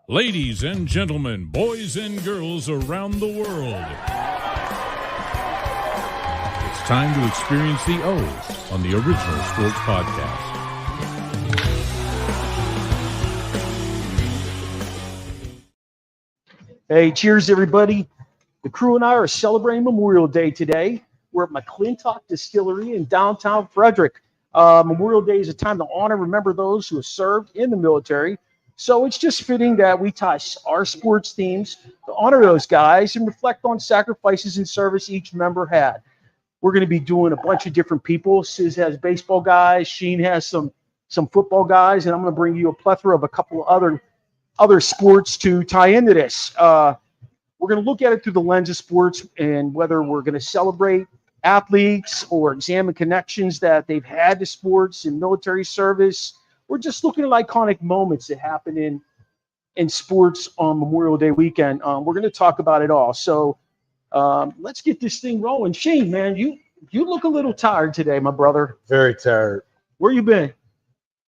Ladies and gentlemen, boys and girls around the world, it's time to experience the O on the Original Sports Podcast. Hey, cheers, everybody. The crew and I are celebrating Memorial Day today. We're at McClintock Distillery in downtown Frederick. Memorial Day is a time to honor and remember those who have served in the military. So it's just fitting that we tie our sports teams to honor those guys and reflect on sacrifices and service each member had. We're going to be doing a bunch of different people. Sis has baseball guys. Sheen has some football guys. And I'm going to bring you a plethora of a couple of other sports to tie into this. We're going to look at it through the lens of sports and whether we're going to celebrate athletes or examine connections that they've had to sports and military service. We're just looking at iconic moments that happen in sports on Memorial Day weekend. We're going to talk about it all. So let's get this thing rolling. Shane, man, you look a little tired today, my brother. Very tired. Where you been?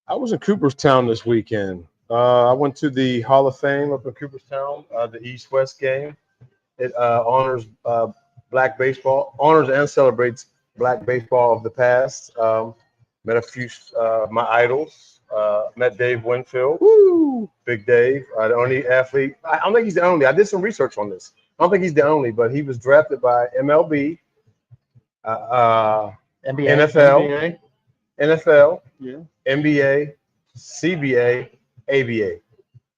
I was in Cooperstown this weekend. I went to the Hall of Fame up in Cooperstown, the East-West game. It honors black baseball, honors and celebrates black baseball of the past. Met a few my idols. Met Dave Winfield. Woo! Big Dave, the only athlete. I don't think he's the only. I did some research on this. I don't think he's the only, but he was drafted by MLB, NBA, NFL, yeah, NBA, CBA, ABA.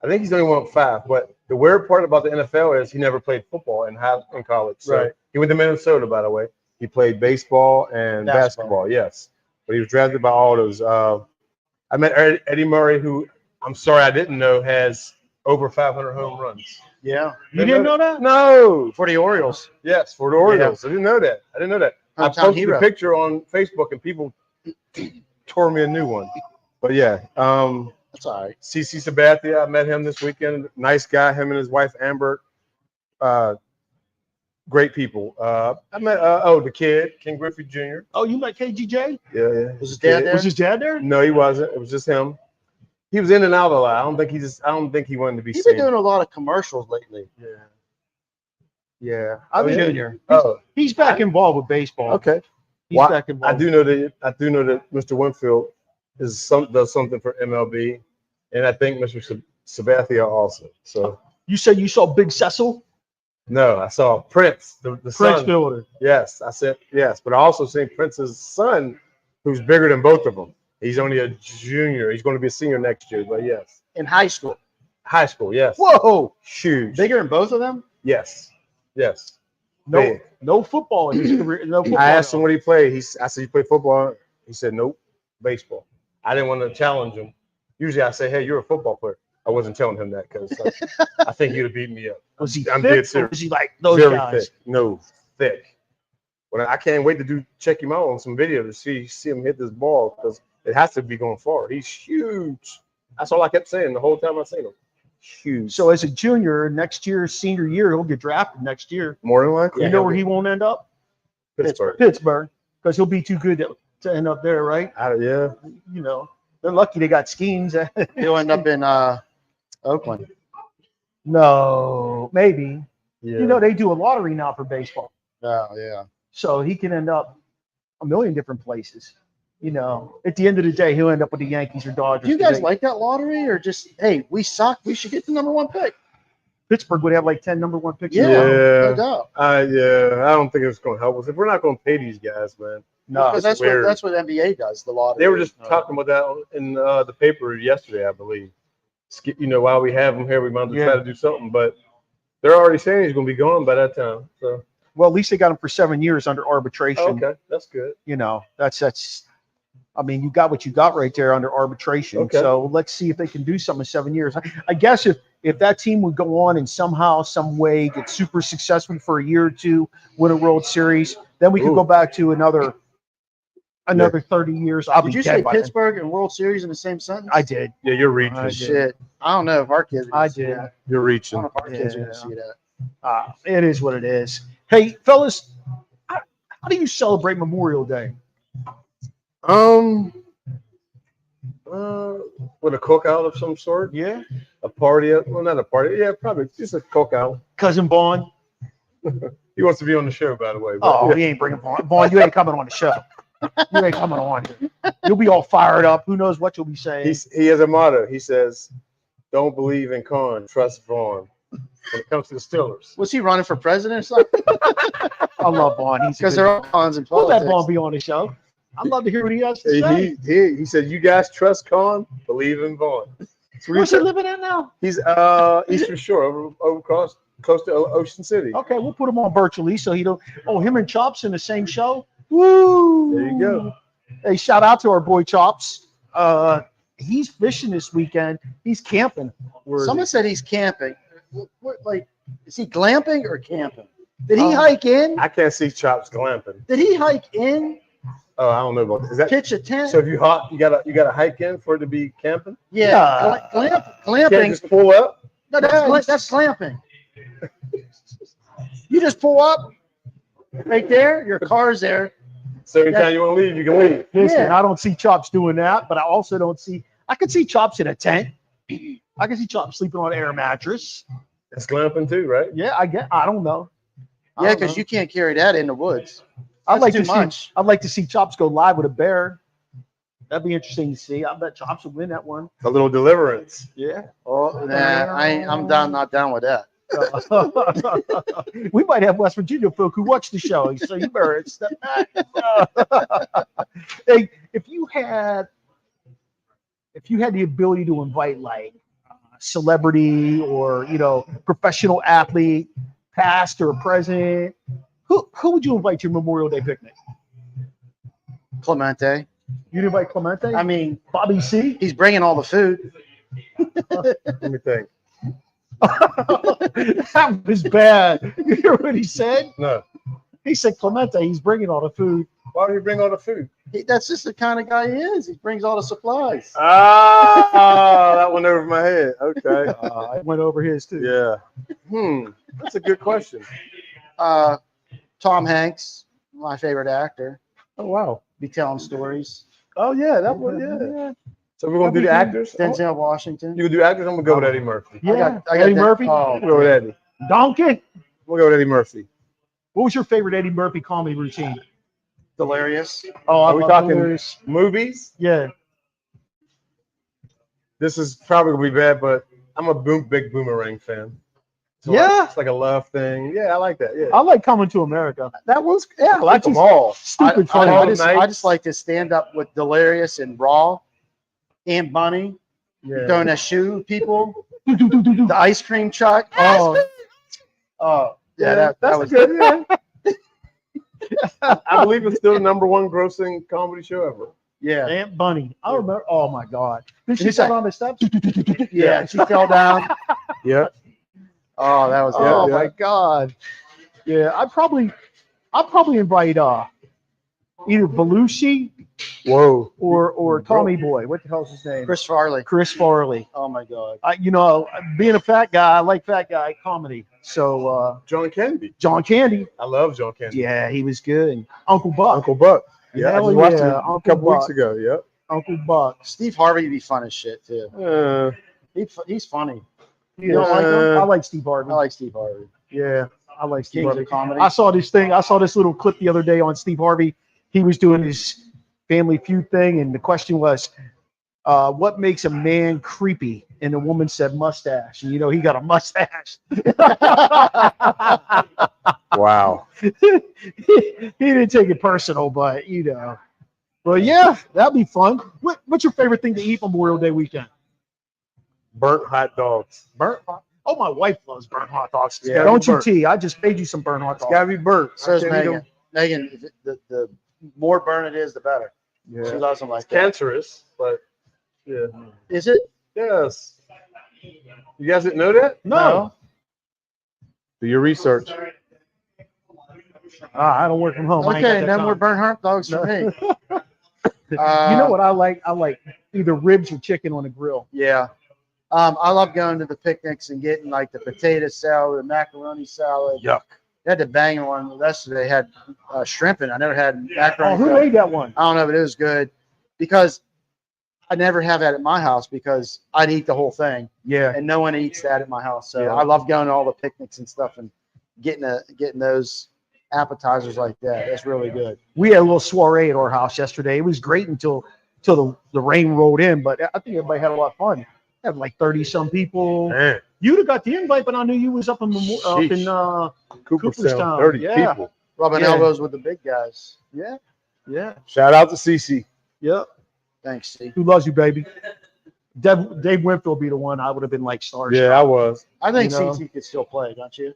I think he's the only one with 5. But the weird part about the NFL is he never played football in college. So right. He went to Minnesota, by the way. He played baseball and basketball, yes. But he was drafted by all those. I met Eddie Murray, who I'm sorry I didn't know has over 500 home runs. Yeah. You didn't know that? No. For the Orioles. Yes, for the Orioles. Yeah. I didn't know that. I posted a picture on Facebook and people tore me a new one. But yeah. That's all right. CC Sabathia, I met him this weekend. Nice guy, him and his wife Amber. Great people. I met the kid, Ken Griffey Jr. Oh, you met KGJ? Yeah. Was his dad there? Was his dad there? No, he wasn't. It was just him. He was in and out a lot. I don't think he wanted to be He's seen. been doing a lot of commercials lately. Yeah. Junior. Oh, He's back involved with baseball. okay. He's back involved. I do know that Mr. Winfield does something for MLB, and I think Mr. Sabathia also. So You said you saw Big Cecil? no, I saw Prince, the Prince son. Fielder. Yes, I said yes, but I also seen Prince's son, who's bigger than both of them. He's only a junior. He's going to be a senior next year, but yes. In high school. High school, yes. Whoa! Huge. Bigger than both of them? Yes. No football in his career. No football. I asked him what he played. I said, "You play football?" He said, "Nope, baseball." I didn't want to challenge him. Usually I say, "Hey, you're a football player." I wasn't telling him that because I think he'd have beat me up. Was he I'm thick dead or serious. was he like those Very guys? thick. No, thick. Well, I can't wait to check him out on some video to see him hit this ball because it has to be going far. He's huge. That's all I kept saying the whole time I seen him. Huge. So as a junior, next year, senior year, he'll get drafted next year. More than likely. You know where he won't end up? Pittsburgh. Pittsburgh. Because he'll be too good to end up there, right? Yeah. You know, they're lucky they got schemes. He'll end up in Oakland. No, maybe. Yeah. You know, they do a lottery now for baseball. Oh, yeah. So he can end up a million different places. You know, at the end of the day, he'll end up with the Yankees or Dodgers. Do you guys like that lottery or just, hey, we suck. We should get the number 1 pick? Pittsburgh would have like 10 number 1 picks. Yeah. No doubt. I don't think it's going to help us. If we're not going to pay these guys, man. No, Because that's what NBA does, the lottery. They were just talking about that in the paper yesterday, I believe. You know, while we have him here, we might as well try to do something. But they're already saying he's going to be gone by that time. So, well, at least they got him for 7 years under arbitration. okay, that's good. You know, that's. I mean, you got what you got right there under arbitration. Okay. So let's see if they can do something in 7 years. I guess if that team would go on and somehow, some way, get super successful for a year or two, win a World Series, then we could go back to another 30 years. Did you say Pittsburgh and World Series in the same sentence? I did. Yeah, you're reaching. I did. Shit. I don't know if our kids are gonna see that. You're I reaching. don't know if our kids are Yeah. going to see that. It is what it is. Hey, fellas, how do you celebrate Memorial Day? With a cookout of some sort. Yeah. A party. Well, not a party. Yeah, probably just a cookout. Cousin Vaughn. He wants to be on the show, by the way. Oh, yeah. he ain't bringing Vaughn. Vaughn, you ain't coming on the show. You ain't coming on here. You'll be all fired up. Who knows what you'll be saying? He has a motto. He says, "Don't believe in Con, trust Vaughn." When it comes to the Steelers, Was he running for president or something? I love Vaughn. He's Because good. they're all cons in We'll let politics. Vaughn be on the show. I'd love to hear what he has to say. he said, "You guys trust Con, believe in Vaughn." Where's he living at now? He's Eastern Shore, over close to Ocean City. Okay, we'll put him on virtually so he don't. Oh, him and Chops in the same show. Woo! There you go. Hey, shout out to our boy Chops. He's fishing this weekend. He's camping. Someone said he's camping. Like, is he glamping or camping? Did he hike in? I can't see Chops glamping. Did he hike in? Oh, I don't know about that. Is that Pitch a tent? so? If you hot, you gotta hike in for it to be camping. Yeah, You can't glamping. just pull up. No, that's glamping. You just pull up right there. Your car's there. So anytime you want to leave, you can leave. Listen, Yeah. I don't see Chops doing that, but I also don't see. I could see Chops in a tent. I can see Chops sleeping on an air mattress. That's glamping too, right? Yeah, I don't know. I Yeah, don't because know. you can't carry that in the woods. I'd That's like too to much. see. I'd like to see Chops go live with a bear. That'd be interesting to see. I bet Chops would win that one. A little deliverance. Yeah. Oh, nah, I'm not down with that. We might have West Virginia folk who watch the show, so you better step back. Hey, if you had the ability to invite like a celebrity or professional athlete, past or present, who would you invite to your Memorial Day picnic? Clemente. You'd invite Clemente? I mean, Bobby C. he's bringing all the food. Let me think. That was bad. You hear what he said? No. He said Clemente, he's bringing all the food. Why would you bring all the food? That's just the kind of guy he is. He brings all the supplies. Ah, that went over my head. Okay. I went over his too. Yeah. That's a good question. Tom Hanks, my favorite actor, Oh wow. be telling stories. Oh yeah, that one. Yeah. So we're gonna do the actors. Denzel Washington. You can do actors. I'm gonna go with Eddie Murphy. Yeah. I got Eddie that- Murphy. Oh, We'll go with Eddie. Donkey. We'll go with Eddie Murphy. What was your favorite Eddie Murphy comedy routine? Delirious. Oh, Are we love talking Delirious. movies? Yeah. This is probably gonna be bad, but I'm a big Boomerang fan. So Yeah. it's like a love thing. Yeah, I like that. Yeah. I like Coming to America. That was I like them He's all. Stupid I funny. just like to stand up with Delirious and Raw and Bunny Yeah. throwing that shoe people. The ice cream truck. Oh, Yeah, that that's was good. Yeah. I believe it's still the #1 grossing comedy show ever. Yeah. Aunt Bunny. I remember. Oh my God. Did she He's sit like- on the steps? Yeah, she fell down. Yeah. Oh, that was good. Oh yeah. my God. Yeah, I'd probably invite either Belushi Whoa. or Tommy Boy. What the hell's his name? Chris Farley. Chris Farley. Oh my God. Being a fat guy, I like fat guy comedy. So John Candy. John Candy, I love John Candy. yeah, he was good. And Uncle Buck, Uncle Buck. Yeah, I Hell just watched yeah, it a Uncle couple weeks Buck. ago. Yep. Uncle Buck. Steve Harvey would be fun as shit too. He's funny. You don't like him? I like Steve I Harvey. like Steve Harvey. Yeah, I like Steve Kings Harvey. of comedy. I saw this little clip the other day on Steve Harvey. He was doing his Family Feud thing, and the question was, what makes a man creepy? And the woman said mustache. And he got a mustache. Wow. He didn't take it personal, but But yeah, that'd be fun. What's your favorite thing to eat Memorial Day weekend? Burnt hot dogs. Burnt hot. Oh, my wife loves burnt hot dogs. Yeah, Don't you, burnt. T? I just made you some burnt hot It's dogs. gotta be burnt. So is I can't eat Megan. Megan, the more burn it is, the better. them. She Yeah. loves them like It's that. cancerous, but yeah. Is it? Yes. You guys didn't know that? No. Do your research. I don't work from home. I ain't got Okay, that no time. more burnt hot dogs for me. You know what I like? I like either ribs or chicken on the grill. Yeah. I love going to the picnics and getting like the potato salad, the macaroni salad. Yuck. They had the banging one yesterday. They had shrimp in it. I never had macaroni. Oh, who salad. made that one? I don't know, but it was good because I never have that at my house because I'd eat the whole thing, Yeah. and no one eats that at my house. So Yeah. I love going to all the picnics and stuff and getting those appetizers like that. That's really good. We had a little soiree at our house yesterday. It was great until the rain rolled in, but I think everybody had a lot of fun. Had like 30-some people. Man, You'd have got the invite, but I knew you was up in Cooperstown. 30 Yeah. people. Rubbing Yeah. elbows with the big guys. Yeah. Yeah. Shout out to CC. Yeah. Thanks, Steve. Who loves you, baby? Dave Winfield would be the one. I would have been like starstruck. Yeah, I was. I think You know? CT could still play, don't you?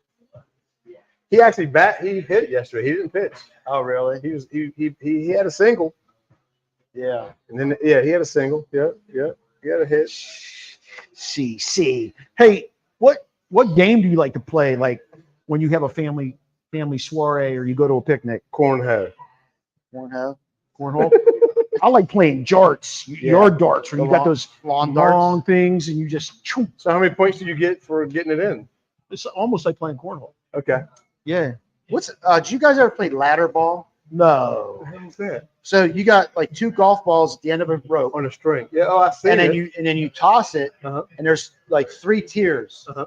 He actually he hit yesterday. He didn't pitch. Oh, really? He had a single. Yeah. And then he had a single. Yeah. He had a hit. CC. Hey, what game do you like to play? Like when you have a family soiree or you go to a picnic? Cornhole. Cornhole. Cornhole. I like playing jarts, yard darts, where you got those long long darts. things and you just. Choo. So how many points do you get for getting it in? It's almost like playing cornhole. Okay. Yeah. Did you guys ever play ladder ball? No. What the hell is that? So you got like 2 golf balls at the end of a rope, On a string. Yeah. Oh, I see. and it. then you toss it, Uh-huh. and there's like 3 tiers. Uh-huh.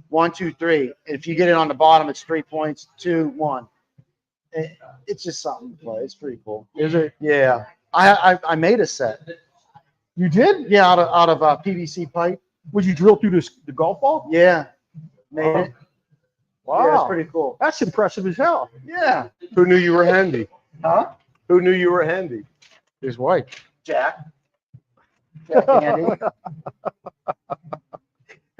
1, 2, 3. If you get it on the bottom, it's 3 points. 2, 1. It's just something to play. It's pretty cool. Is it? Yeah. I made a set. You did? Yeah, out of PVC pipe. Would you drill through the golf ball? Yeah. Made it. Wow. Yeah, it's pretty cool. That's impressive as hell. Yeah. Who knew you were handy? Huh? Who knew you were handy? His wife. Jack. Jack Andy.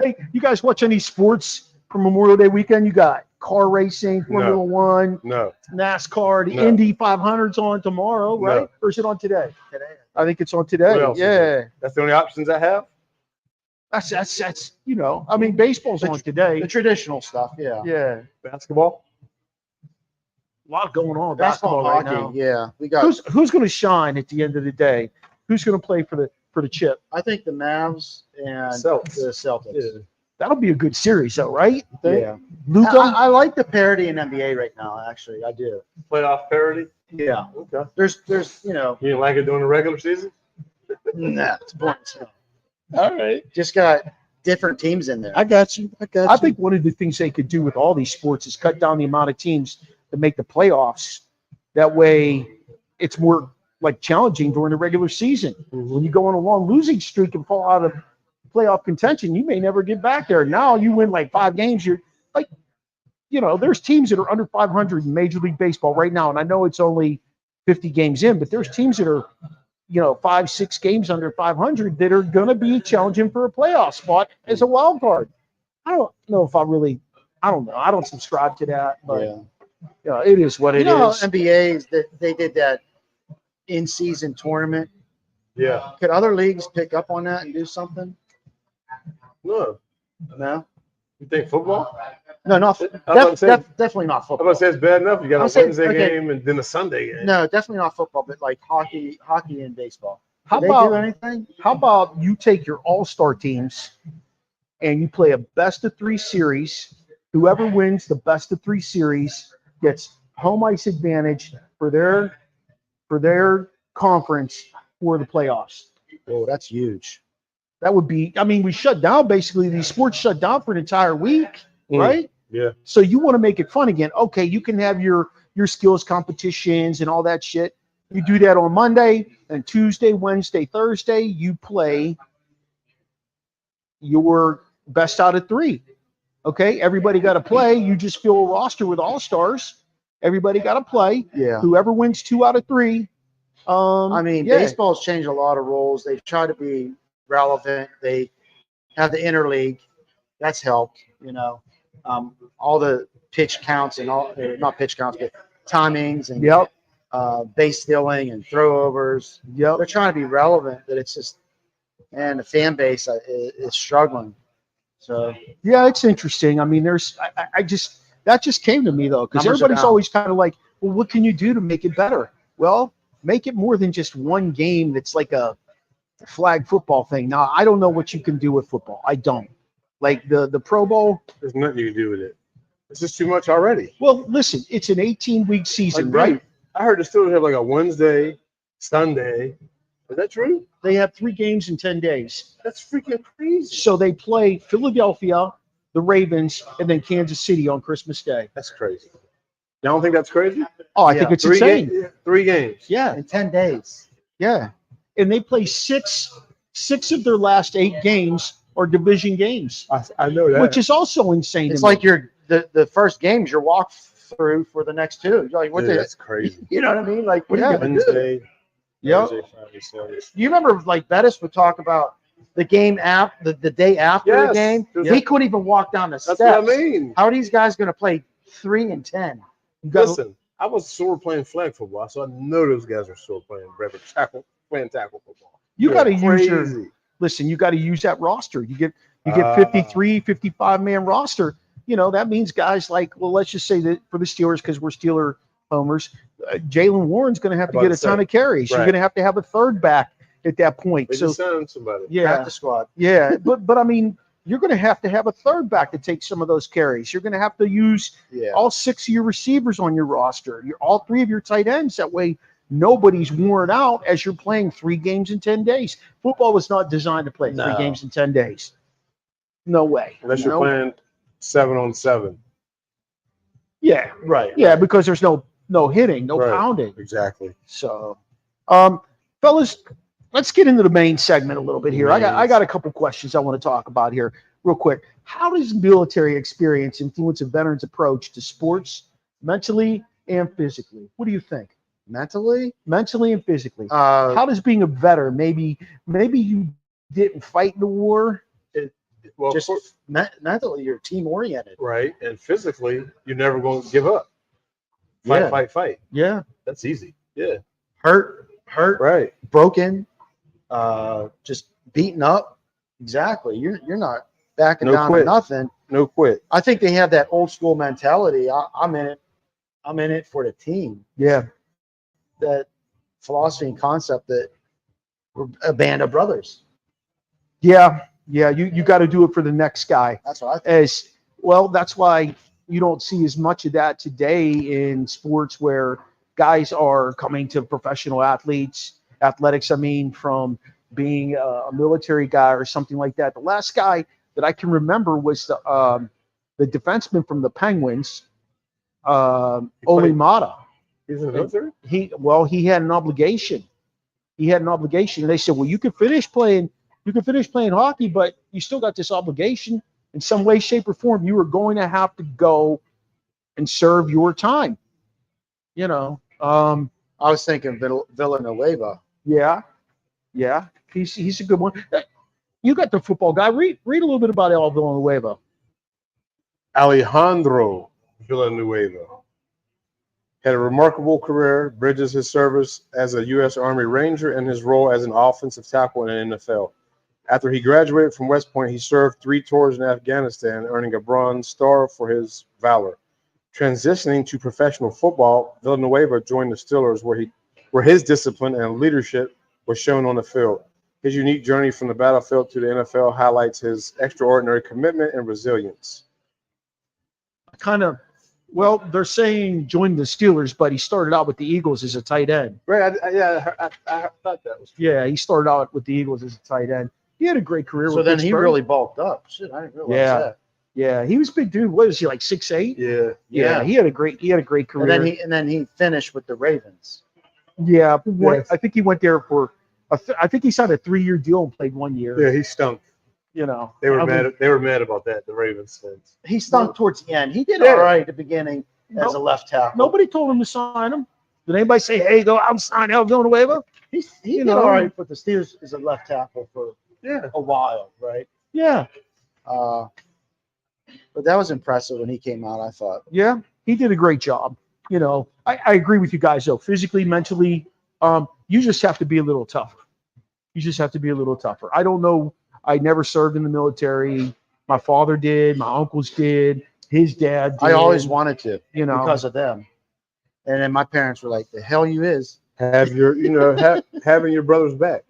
Hey, you guys watch any sports for Memorial Day weekend? You got car racing, Formula No. One, No. NASCAR, the No. Indy 500's on tomorrow, right? No. Or is it on today? Today. I think it's on today. What else is Yeah. there? That's the only options I have? That's I mean, baseball's on today. The traditional stuff, yeah. Yeah. Basketball? A lot going on with Basketball, basketball right hockey, now. yeah. We got. Who's going to shine at the end of the day? Who's going to play for the chip? I think the Mavs and Celtics. the Celtics. Yeah. That'll be a good series, though, right? Yeah. Luka. I like the parity in NBA right now. Actually, I do. Playoff parity? Yeah. Okay. There's You didn't like it during the regular season? nah, it's points. All right. Just got different teams in there. I got you. I think one of the things they could do with all these sports is cut down the amount of teams to make the playoffs. That way, it's more like challenging during the regular season. When you go on a long losing streak and fall out of playoff contention, you may never get back there. Now you win like 5 games, you're like, there's teams that are under 500 in Major League Baseball right now, and I know it's only 50 games in, but there's teams that are 5, 6 games under 500 that are going to be challenging for a playoff spot as a wild card. I don't know if I don't know. I don't subscribe to that, but it is what it is. NBA's that they did that in-season tournament. Yeah. Could other leagues pick up on that and do something? No. No. You think football? No, not definitely not I'm football. about to say it's bad enough. You got I'm a saying, Wednesday okay. game and then a Sunday game. No, definitely not football, but like hockey and baseball. How Do they do about anything? how about you take your all-star teams and you play a best-of-3 series. Whoever wins the best-of-3 series gets home ice advantage for their conference for the playoffs. Oh, that's huge. That would be, we shut down basically. These sports shut down for an entire week, right? Yeah. So you want to make it fun again. Okay, you can have your skills competitions and all that shit. You do that on Monday, and Tuesday, Wednesday, Thursday, you play your best out of 3. Okay, everybody got to play. You just fill a roster with all-stars. Everybody got to play. Yeah. Whoever wins 2 out of 3. Baseball's changed a lot of rules. They've tried to be relevant. They have the interleague. That's helped, all the pitch counts and all, not pitch counts, but timings and base stealing and throwovers. They're trying to be relevant, but it's just, and the fan base is struggling. So yeah, it's interesting. That just came to me though, because Numbers are everybody's down. always kind of like, well, what can you do to make it better? Well, make it more than just one game that's like a flag football thing. Now, I don't know what you can do with football. I don't. Like the Pro Bowl. There's nothing you can do with it. It's just too much already. Well, listen, it's an 18-week season, right? I heard the Steelers have like a Wednesday, Sunday, Is that true? They have 3 games in 10 days. That's freaking crazy. So they play Philadelphia, the Ravens, and then Kansas City on Christmas Day. That's crazy. Y'all don't think that's crazy? Oh, I think it's insane. 3 games. Yeah, In 10 days. yeah. And they play six of their last 8 games are division games, I know that. which is also insane. It's to me. like the first game's your walk through for the next 2. You're like, what Dude, the that's crazy. You know what I mean? Like, what are you gonna do? Wednesday, Yep. Thursday, Friday, Saturday. You remember, like, Bettis would talk about the game the day after the Yes. game. Yeah. We couldn't even walk down the That's steps. what I mean. How are these guys going to play 3 and 10? Listen, I was sore playing flag football, so I know those guys are still playing tackle football. You got to They're use your crazy. listen. You got to use that roster. You get 53, 55 man roster. You know that means guys like, well, let's just say that for the Steelers, because we're Steeler homers, Jalen Warren's going to have to get a ton of carries. Right. You're going to have a third back at that point. They So just signed somebody. yeah, Practice squad. yeah, but I mean, you're going to have a third back to take some of those carries. You're going to have to use Yeah. all 6 of your receivers on your roster. All 3 of your tight ends. That way, nobody's worn out as you're playing 3 games in 10 days. Football was not designed to play 3 No. games in 10 days. No way. Unless you're No. playing 7-on-7. Yeah, Right. yeah, because there's no hitting, no Right. pounding. Exactly. So, fellas, let's get into the main segment a little bit here. I got a couple questions I want to talk about here real quick. How does military experience influence a veteran's approach to sports, mentally and physically? What do you think? Mentally? Mentally and physically. How does being a veteran, maybe you didn't fight in the war? Well, Just mentally, you're team oriented. right. And physically, you're never going to give up. Fight. Yeah. That's easy. Yeah. Hurt, Right. broken, just beaten up. Exactly. You're not backing No down quit. to nothing. No quit. I think they have that old school mentality. I'm in it for the team. Yeah. That philosophy and concept that we're a band of brothers. Yeah. Yeah. You got to do it for the next guy. That's what I think. As well, that's why you don't see as much of that today in sports where guys are coming to professional athletics. I mean, from being a military guy or something like that. The last guy that I can remember was the defenseman from the Penguins, Ole Mata. He's in the military? He had an obligation. And they said, well, you can finish playing hockey, but you still got this obligation in some way, shape, or form. You are going to have to go and serve your time. You know, I was thinking Villanueva. yeah. He's a good one. You got the football guy. Read a little bit about El Villanueva. Alejandro Villanueva had a remarkable career, bridges his service as a U.S. Army Ranger and his role as an offensive tackle in the NFL. After he graduated from West Point, he served 3 tours in Afghanistan, earning a Bronze Star for his valor. Transitioning to professional football, Villanueva joined the Steelers, where his discipline and leadership was shown on the field. His unique journey from the battlefield to the NFL highlights his extraordinary commitment and resilience. Well, they're saying join the Steelers, but he started out with the Eagles as a tight end. Right. I thought that was true. Yeah, he started out with the Eagles as a tight end. He had a great career. So with then he Pittsburgh. really bulked up. Shit, I didn't realize that. Yeah, he was a big dude. What is he, like 6'8"? Yeah. Yeah, he had a great career. And then he finished with the Ravens. Yeah, Yes. I think he went there for. I think he signed a 3-year deal and played 1 year. Yeah, he stunk. You know, They were mad. They were mad about that. The Ravens fans. He stunk towards the end. He did Yeah. all right at the beginning as a left tackle. Nobody told him to sign him. Did anybody say, "Hey, go out and sign El Villanueva"? He You did know. all right with the Steelers as a left tackle for Yeah. a while, right? Yeah, But that was impressive when he came out, I thought. yeah, he did a great job. You know, I agree with you guys though. Physically, mentally, you just have to be a little tougher. I don't know. I never served in the military. My father did. My uncles did. His dad did. I always wanted to, you know, because of them. And then my parents were like, "The hell you is." Have your, having your brother's back,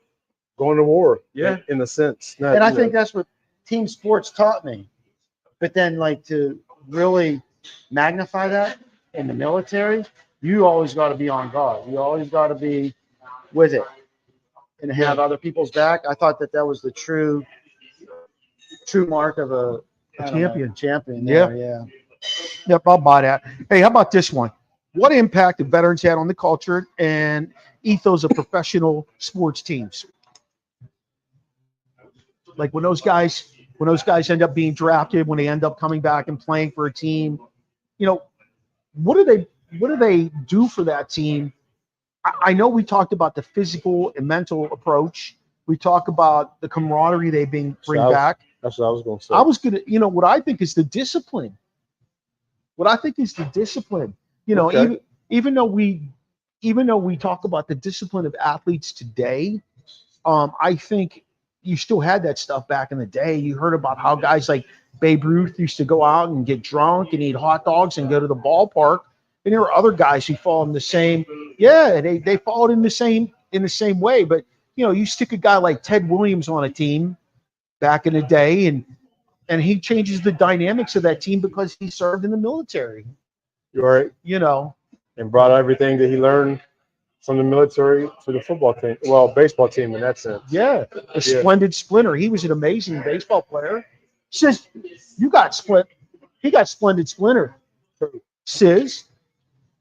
going to war. Yeah. In a sense. Not, And I think that's what team sports taught me. But then, like, to really magnify that in the military, you always got to be on guard. You always got to be with it. and have other people's back. I thought that was the true mark of a champion. Champion. Yeah. Yeah. Yep, I'll buy that. Hey, how about this one? What impact have veterans had on the culture and ethos of professional sports teams? Like when those guys end up being drafted, when they end up coming back and playing for a team, what do they do for that team? I know we talked about the physical and mental approach. We talk about the camaraderie they bring back. That's what I was going to say. I was going to, what I think is the discipline. Okay. Even though we talk about the discipline of athletes today, I think you still had that stuff back in the day. You heard about how guys like Babe Ruth used to go out and get drunk and eat hot dogs and go to the ballpark. And there were other guys who followed in the same. Yeah, they followed in the same way. But you stick a guy like Ted Williams on a team back in the day, and he changes the dynamics of that team because he served in the military. You're right. And brought everything that he learned from the military to the football team. Well, baseball team in that sense. Yeah, splendid splinter. He was an amazing baseball player. Sis, you got split. He got splendid splinter. Sis.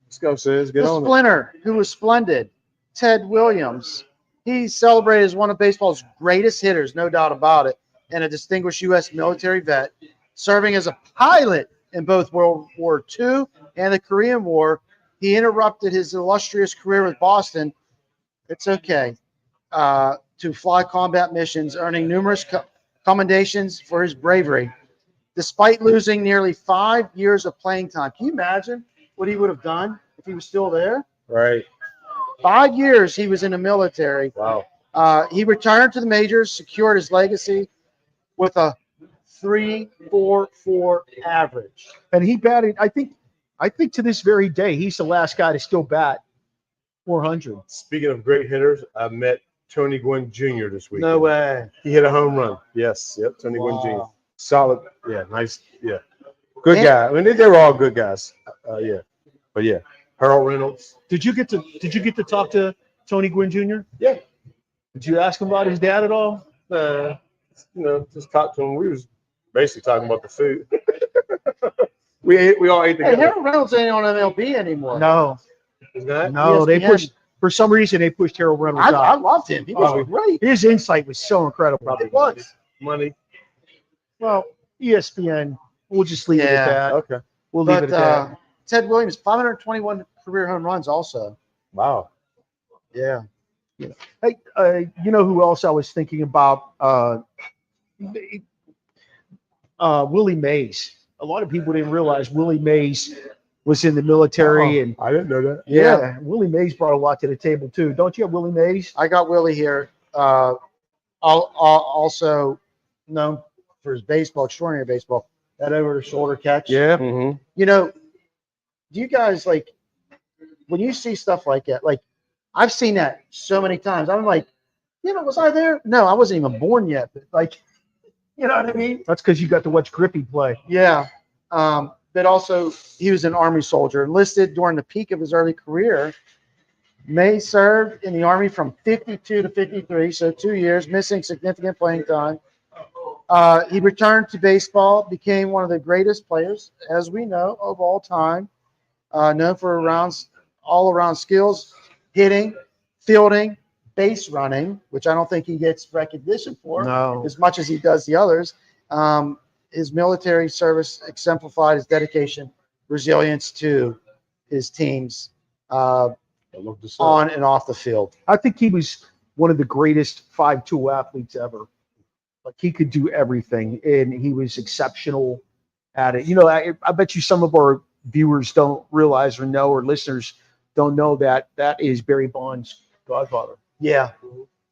Let's go, Sis. Get on Splinter, who was splendid. Ted Williams. He's celebrated as one of baseball's greatest hitters, no doubt about it, and a distinguished U.S. military vet, serving as a pilot in both World War II and the Korean War. He interrupted his illustrious career with Boston. It's okay. To fly combat missions, earning numerous commendations for his bravery. Despite losing nearly 5 years of playing time. Can you imagine what he would have done if he was still there? Right. 5 years he was in the military. Wow. He retired to the majors, secured his legacy with a 3.44 average. And he batted, I think to this very day, he's the last guy to still bat 400. Speaking of great hitters, I met Tony Gwynn Jr. this week. No way. He hit a home run. Yes. Yep. Tony Gwynn Jr. Solid. Yeah. Nice. Yeah. Good guy. I mean, they were all good guys. Yeah. But yeah. Harold Reynolds. Did you get to talk to Tony Gwynn Jr.? Yeah. Did you ask him about his dad at all? Just talked to him. We was basically talking about the food. we all ate together. Hey, Harold Reynolds ain't on MLB anymore. No. Is that? No, they ESPN. pushed, for some reason, they pushed Harold Reynolds I out. loved him. He was great. His insight was so incredible. It was. Money. Well, ESPN, we'll just leave it at that. Okay. We'll leave it at that. Ted Williams, 521 career home runs also. Wow. Yeah. Hey, you know who else I was thinking about? Willie Mays. A lot of people didn't realize Willie Mays was in the military, and I didn't know that. yeah, Willie Mays brought a lot to the table too. Don't you have Willie Mays? I got Willie here. Also known for his baseball, extraordinary baseball, that over-the-shoulder catch. Yeah. Mm-hmm. Do you guys when you see stuff like that? Like, I've seen that so many times. I'm like, was I there? No, I wasn't even born yet. But you know what I mean? That's because you got to watch Griffey play. Yeah. But also, he was an Army soldier, enlisted during the peak of his early career. May served in the Army from 52 to 53, so 2 years, missing significant playing time. He returned to baseball, became one of the greatest players, as we know, of all time, known for all-around skills, hitting, fielding, base running, which I don't think he gets recognition for as much as he does the others. His military service exemplified his dedication, resilience to his teams on and off the field. I think he was one of the greatest 5'2" athletes ever. Like, he could do everything, and he was exceptional at it. I bet you some of our viewers don't realize or know, or listeners don't know that is Barry Bonds' godfather. Yeah.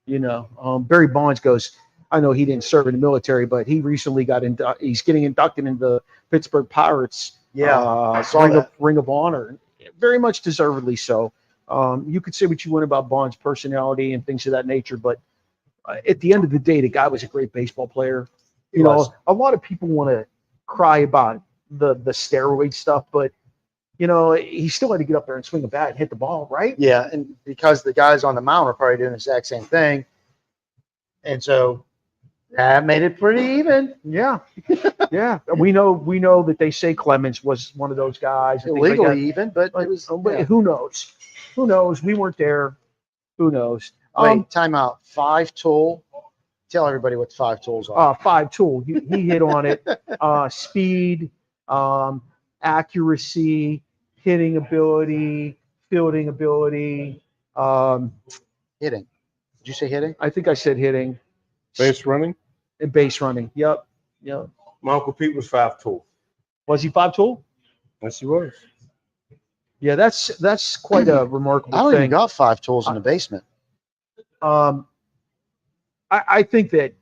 Barry Bonds goes, I know he didn't serve in the military, but he recently he's getting inducted into the Pittsburgh Pirates Ring of Honor. Very much deservedly so. You could say what you want about Bonds' personality and things of that nature, but at the end of the day, the guy was a great baseball player. A lot of people want to cry about the steroid stuff, but he still had to get up there and swing a bat and hit the ball, right? Yeah, and because the guys on the mound were probably doing the exact same thing, And so that made it pretty even. Yeah, yeah. We know that they say Clemens was one of those guys. and things like Illegally that. even, but it was. But who knows? Who knows? We weren't there. Who knows? Wait, time out. 5-tool. Tell everybody what 5 tools are. 5-tool. He hit on it. Speed, accuracy, hitting ability, fielding ability. Hitting. Did you say hitting? I think I said hitting Base running. and base running. Yep. My Uncle Pete was 5-tool. Was he 5-tool? Yes, he was. Yeah, that's quite a remarkable I don't thing. even got 5 tools in the basement. I think that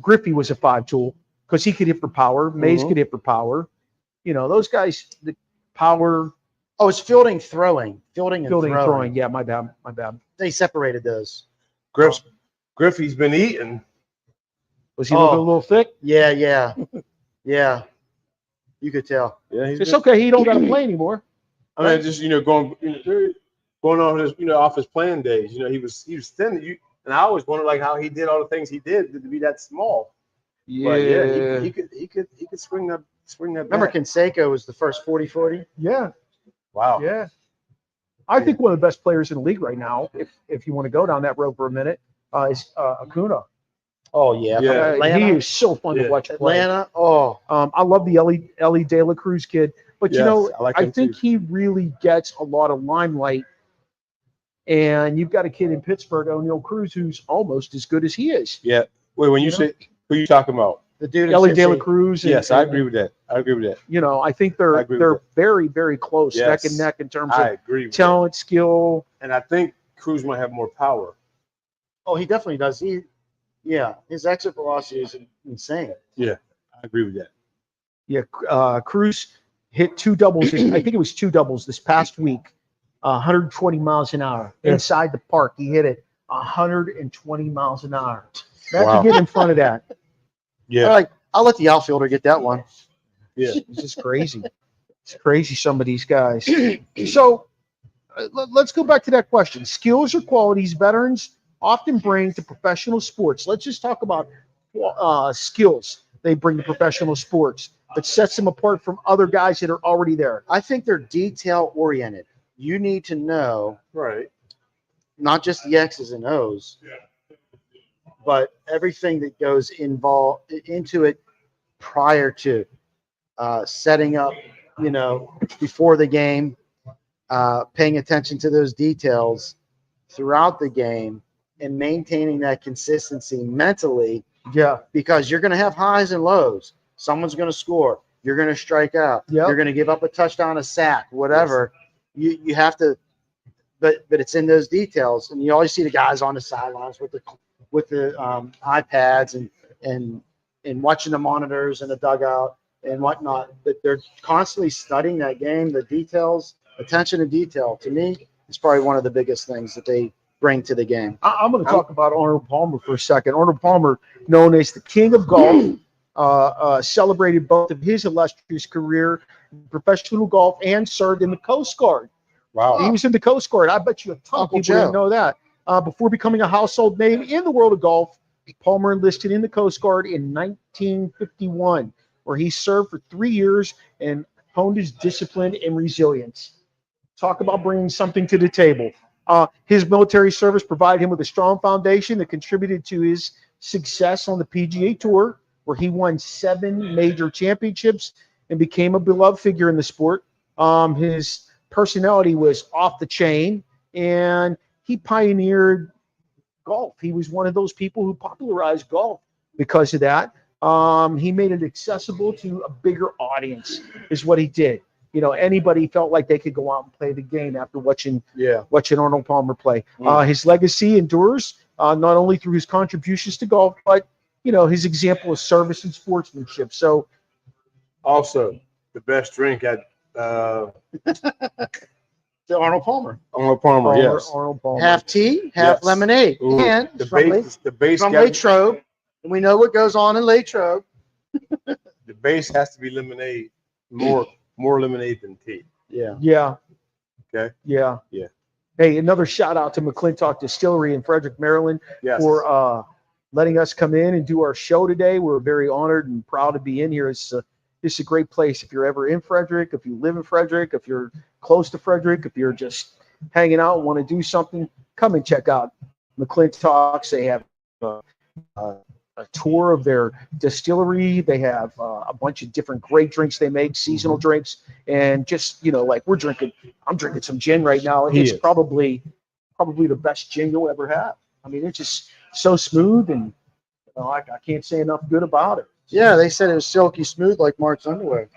Griffey was a 5-tool because he could hit for power. Mays could hit for power. Those guys, the power. Oh, it's fielding, throwing. Fielding and Throwing. Yeah, my bad. They separated those. Griffey's been eating. Was he looking a little thick? Yeah. Yeah. You could tell. Yeah, It's okay. He don't got to play anymore. I mean, just going on his off his playing days. He was thin. And I always wondered like how he did all the things he did to be that small. Yeah. But yeah, he could swing that. Remember, bat. Canseco was the first 40-40. Yeah. Wow. Yeah. I think one of the best players in the league right now, if you want to go down that road for a minute, is Acuna. Oh yeah. He is so fun to watch play. Atlanta. Oh. I love the Ellie De La Cruz kid, but I think he really gets a lot of limelight. And you've got a kid in Pittsburgh, O'Neal Cruz, who's almost as good as he is. Yeah. Wait, when you say who you talking about? The dude. Ellie De La Cruz. Yes, I agree with that. I think they're very, very close, neck and neck in terms of talent, skill. And I think Cruz might have more power. Oh, he definitely does. His exit velocity is insane. Yeah, I agree with that. Yeah, Cruz hit 2 doubles. I think it was 2 doubles this past week. 120 miles an hour inside the park. He hit it 120 miles an hour. Imagine getting in front of that. Yeah. All right, I'll let the outfielder get that one. Yeah. It's just crazy. It's crazy, some of these guys. So let's go back to that question. Skills or qualities veterans often bring to professional sports. Let's just talk about skills they bring to professional sports that sets them apart from other guys that are already there. I think they're detail oriented. You need to know, Right. not just the X's and O's, but everything that goes into it prior to setting up, before the game, paying attention to those details throughout the game and maintaining that consistency mentally. Yeah. Because you're going to have highs and lows. Someone's going to score. You're going to strike out. Yep. You're going to give up a touchdown, a sack, whatever. Yes. You have to, but it's in those details. And you always see the guys on the sidelines with the iPads and watching the monitors and the dugout and whatnot. But they're constantly studying that game, the details, attention to detail. To me, it's probably one of the biggest things that they bring to the game. I'm going to talk about Arnold Palmer for a second. Arnold Palmer, known as the king of golf, celebrated both of his illustrious career in professional golf and served in the Coast Guard. Wow. He was in the Coast Guard. I bet you a ton of people didn't know that. Before becoming a household name in the world of golf, Palmer enlisted in the Coast Guard in 1951, where he served for 3 years and honed his discipline and resilience. Talk about bringing something to the table. His military service provided him with a strong foundation that contributed to his success on the PGA Tour, where he won 7 major championships and became a beloved figure in the sport. His personality was off the chain, and he pioneered golf. He was one of those people who popularized golf because of that. He made it accessible to a bigger audience, is what he did. Anybody felt like they could go out and play the game after watching Arnold Palmer play. His legacy endures not only through his contributions to golf, but his example of service and sportsmanship. So, also the best drink at The Arnold Palmer. Arnold Palmer. Yes. Arnold Palmer. Half tea, half lemonade. Ooh, And the from base from got- Latrobe. And we know what goes on in Latrobe. the base has to be lemonade. More lemonade than tea. Yeah. Yeah. Okay. Yeah. Yeah. Hey, another shout out to McClintock Distillery in Frederick, Maryland, Yes. for letting us come in and do our show today. We're very honored and proud to be in here. It's a great place. If you're ever in Frederick, if you live in Frederick, if you're close to Frederick, if you're just hanging out and want to do something, come and check out McClintock's. They have a tour of their distillery. They have a bunch of different great drinks they make, seasonal drinks, and just like I'm drinking some gin right now. It's probably the best gin you'll ever have. I mean, it's just so smooth, and I can't say enough good about it. Yeah, they said it was silky smooth like Mark's underwear.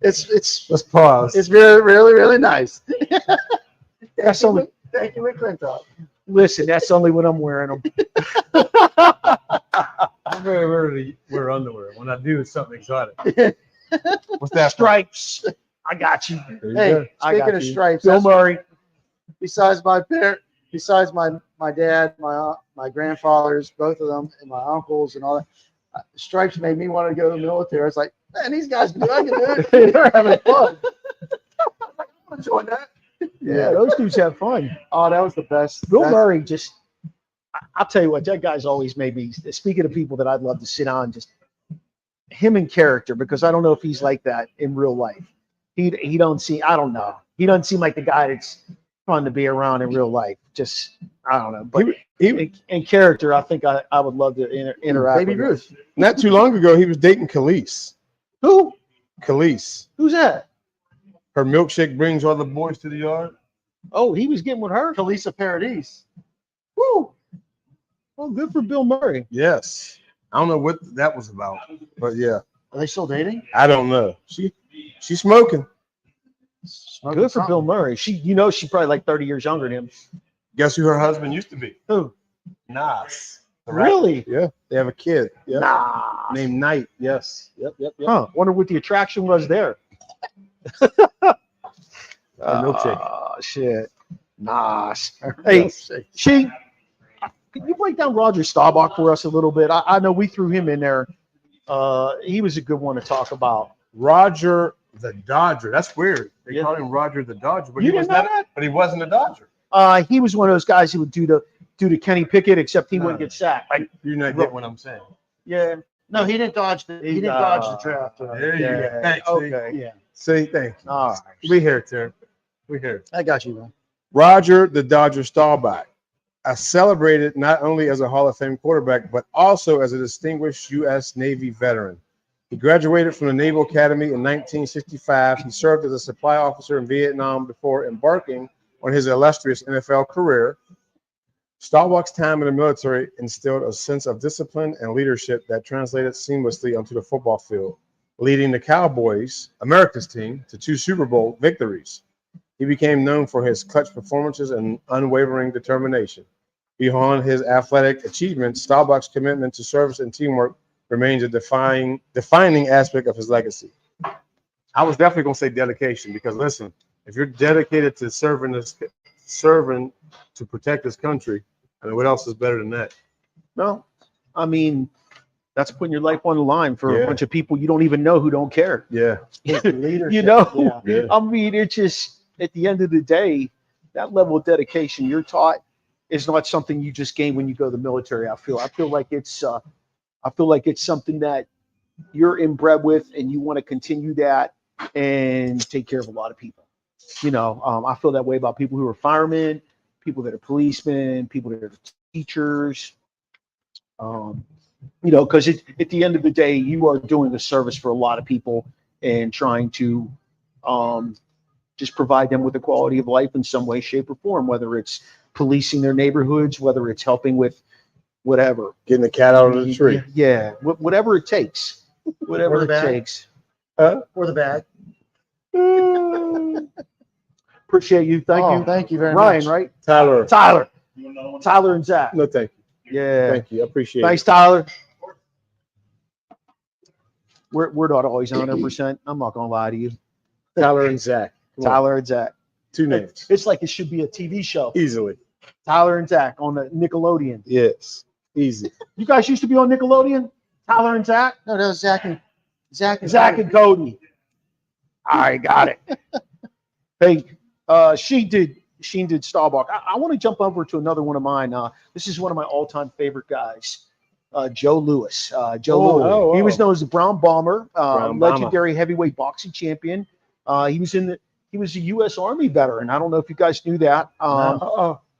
It's Let's pause. It's really, really, really nice. That's only. Thank you, McClintock. Listen, that's only when I'm wearing them. I'm very rarely wear underwear. When I do, it's something exotic. What's that? Stripes. I got you. Hey, speaking of stripes, Bill Murray. Besides my dad, my grandfathers, both of them, and my uncles and all that, stripes made me want to go to the military. I was like, man, these guys can do it. They're having fun. I'm enjoying that. Yeah, those dudes have fun. Oh, that was the best. Bill Murray I'll tell you what, that guy's always made me, speaking of people that I'd love to sit on, just him in character, because I don't know if he's like that in real life. I don't know. He doesn't seem like the guy that's fun to be around in real life. Just, I don't know. But in character, I think I would love to interact Baby with Ruth. him. Not too long ago, he was dating Khalees. Who? Khalees. Who's that? Her milkshake brings all the boys to the yard. Oh, he was getting with her? Khalees Paradise. Woo! Well, good for Bill Murray. Yes. I don't know what that was about, but yeah. Are they still dating? I don't know. She's smoking. Good for Bill Murray. She's probably like 30 years younger than him. Guess who her husband used to be? Who? Nas. Really? Yeah. They have a kid. Yeah. Nah. Named Knight. Yes. Yep. Huh. Wonder what the attraction was there. Milkshake. Oh, shit. Nas. Hey, can you break down Roger Staubach for us a little bit? I know we threw him in there. He was a good one to talk about. Roger the Dodger. That's weird. They called him Roger the Dodger, but You he was didn't know not. that? But he wasn't a Dodger. He was one of those guys who would do to Kenny Pickett, except he wouldn't get sacked. Like, You're not getting what I'm saying. yeah. No, he didn't dodge the draft. There you go. Thanks. Okay. Yeah, See, thank you. All right. We here, Terry. We here. I got you, man. Roger the Dodger Staubach, celebrated not only as a Hall of Fame quarterback, but also as a distinguished U.S. Navy veteran. He graduated from the Naval Academy in 1965. He served as a supply officer in Vietnam before embarking on his illustrious NFL career. Staubach's time in the military instilled a sense of discipline and leadership that translated seamlessly onto the football field, leading the Cowboys, America's team, to 2 Super Bowl victories. He became known for his clutch performances and unwavering determination. Beyond his athletic achievements, Staubach's commitment to service and teamwork remains a defining aspect of his legacy. I was definitely going to say dedication, because listen, if you're dedicated to serving to protect this country, I mean, what else is better than that? No, I mean, that's putting your life on the line for a bunch of people you don't even know who don't care. Yeah. You know, Yeah. I mean, it's just, at the end of the day, that level of dedication you're taught is not something you just gain when you go to the military. I feel like it's something that you're inbred with, and you want to continue that and take care of a lot of people. I feel that way about people who are firemen, people that are policemen, people that are teachers. Because at the end of the day, you are doing a service for a lot of people and trying to just provide them with a quality of life in some way, shape, or form, whether it's policing their neighborhoods, whether it's helping with whatever. Getting the cat out of the tree. Yeah, whatever it takes. Whatever it takes. Or the bag. Appreciate you. Thank you. Thank you very Ryan, much. right? Tyler. Tyler and Zach. No, thank you. Yeah. Thank you. I appreciate Thanks, it. Tyler. We're not always 100%. I'm not gonna lie to you. Tyler and Zach. Come on. Tyler and Zach. 2 names. It's like it should be a TV show. Easily. Tyler and Zach on the Nickelodeon. Yes. Easy. You guys used to be on Nickelodeon? Tyler and Zach? No, that was Zach and Cody. I got it. Hey, she did Sheen did Staubach. I want to jump over to another one of mine. This is one of my all-time favorite guys, Joe Louis. Louis. He was known as the Brown Bomber, legendary heavyweight boxing champion. He was a U.S. Army veteran. I don't know if you guys knew that.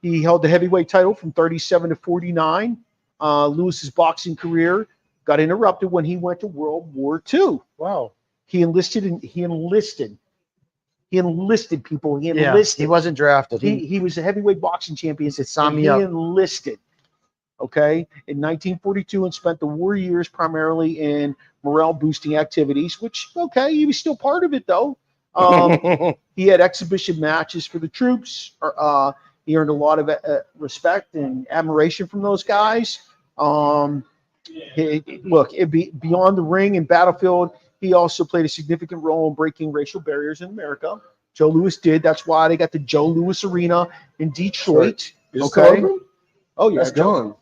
He held the heavyweight title from 37 to 49. Lewis's boxing career got interrupted when he went to World War II. Wow. He enlisted. He enlisted people. He enlisted. He wasn't drafted. He was a heavyweight boxing champion. He enlisted. Okay, in 1942, and spent the war years primarily in morale boosting activities. Which, okay, he was still part of it though. He had exhibition matches for the troops. He earned a lot of respect and admiration from those guys. Beyond the ring and battlefield, he also played a significant role in breaking racial barriers in America. Joe Louis did. That's why they got the Joe Louis Arena in Detroit. Okay. Oh yeah, that's gone.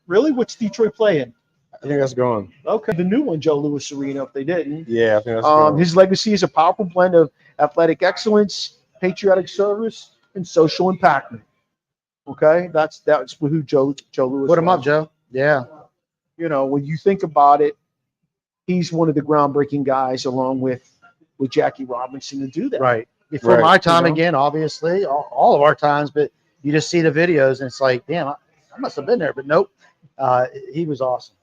Really? What's Detroit playing? I think that's gone. Okay, the new one, Joe Louis Arena. If they didn't, yeah, I think that's gone. His legacy is a powerful blend of athletic excellence, patriotic service, and social impact. Okay, that's who Joe Louis. Put him up, Joe. Yeah. You know, when you think about it, he's one of the groundbreaking guys, along with Jackie Robinson, to do that. Right. Before my time, again, obviously, all of our times, but you just see the videos and it's like, damn, I must have been there, but nope. He was awesome.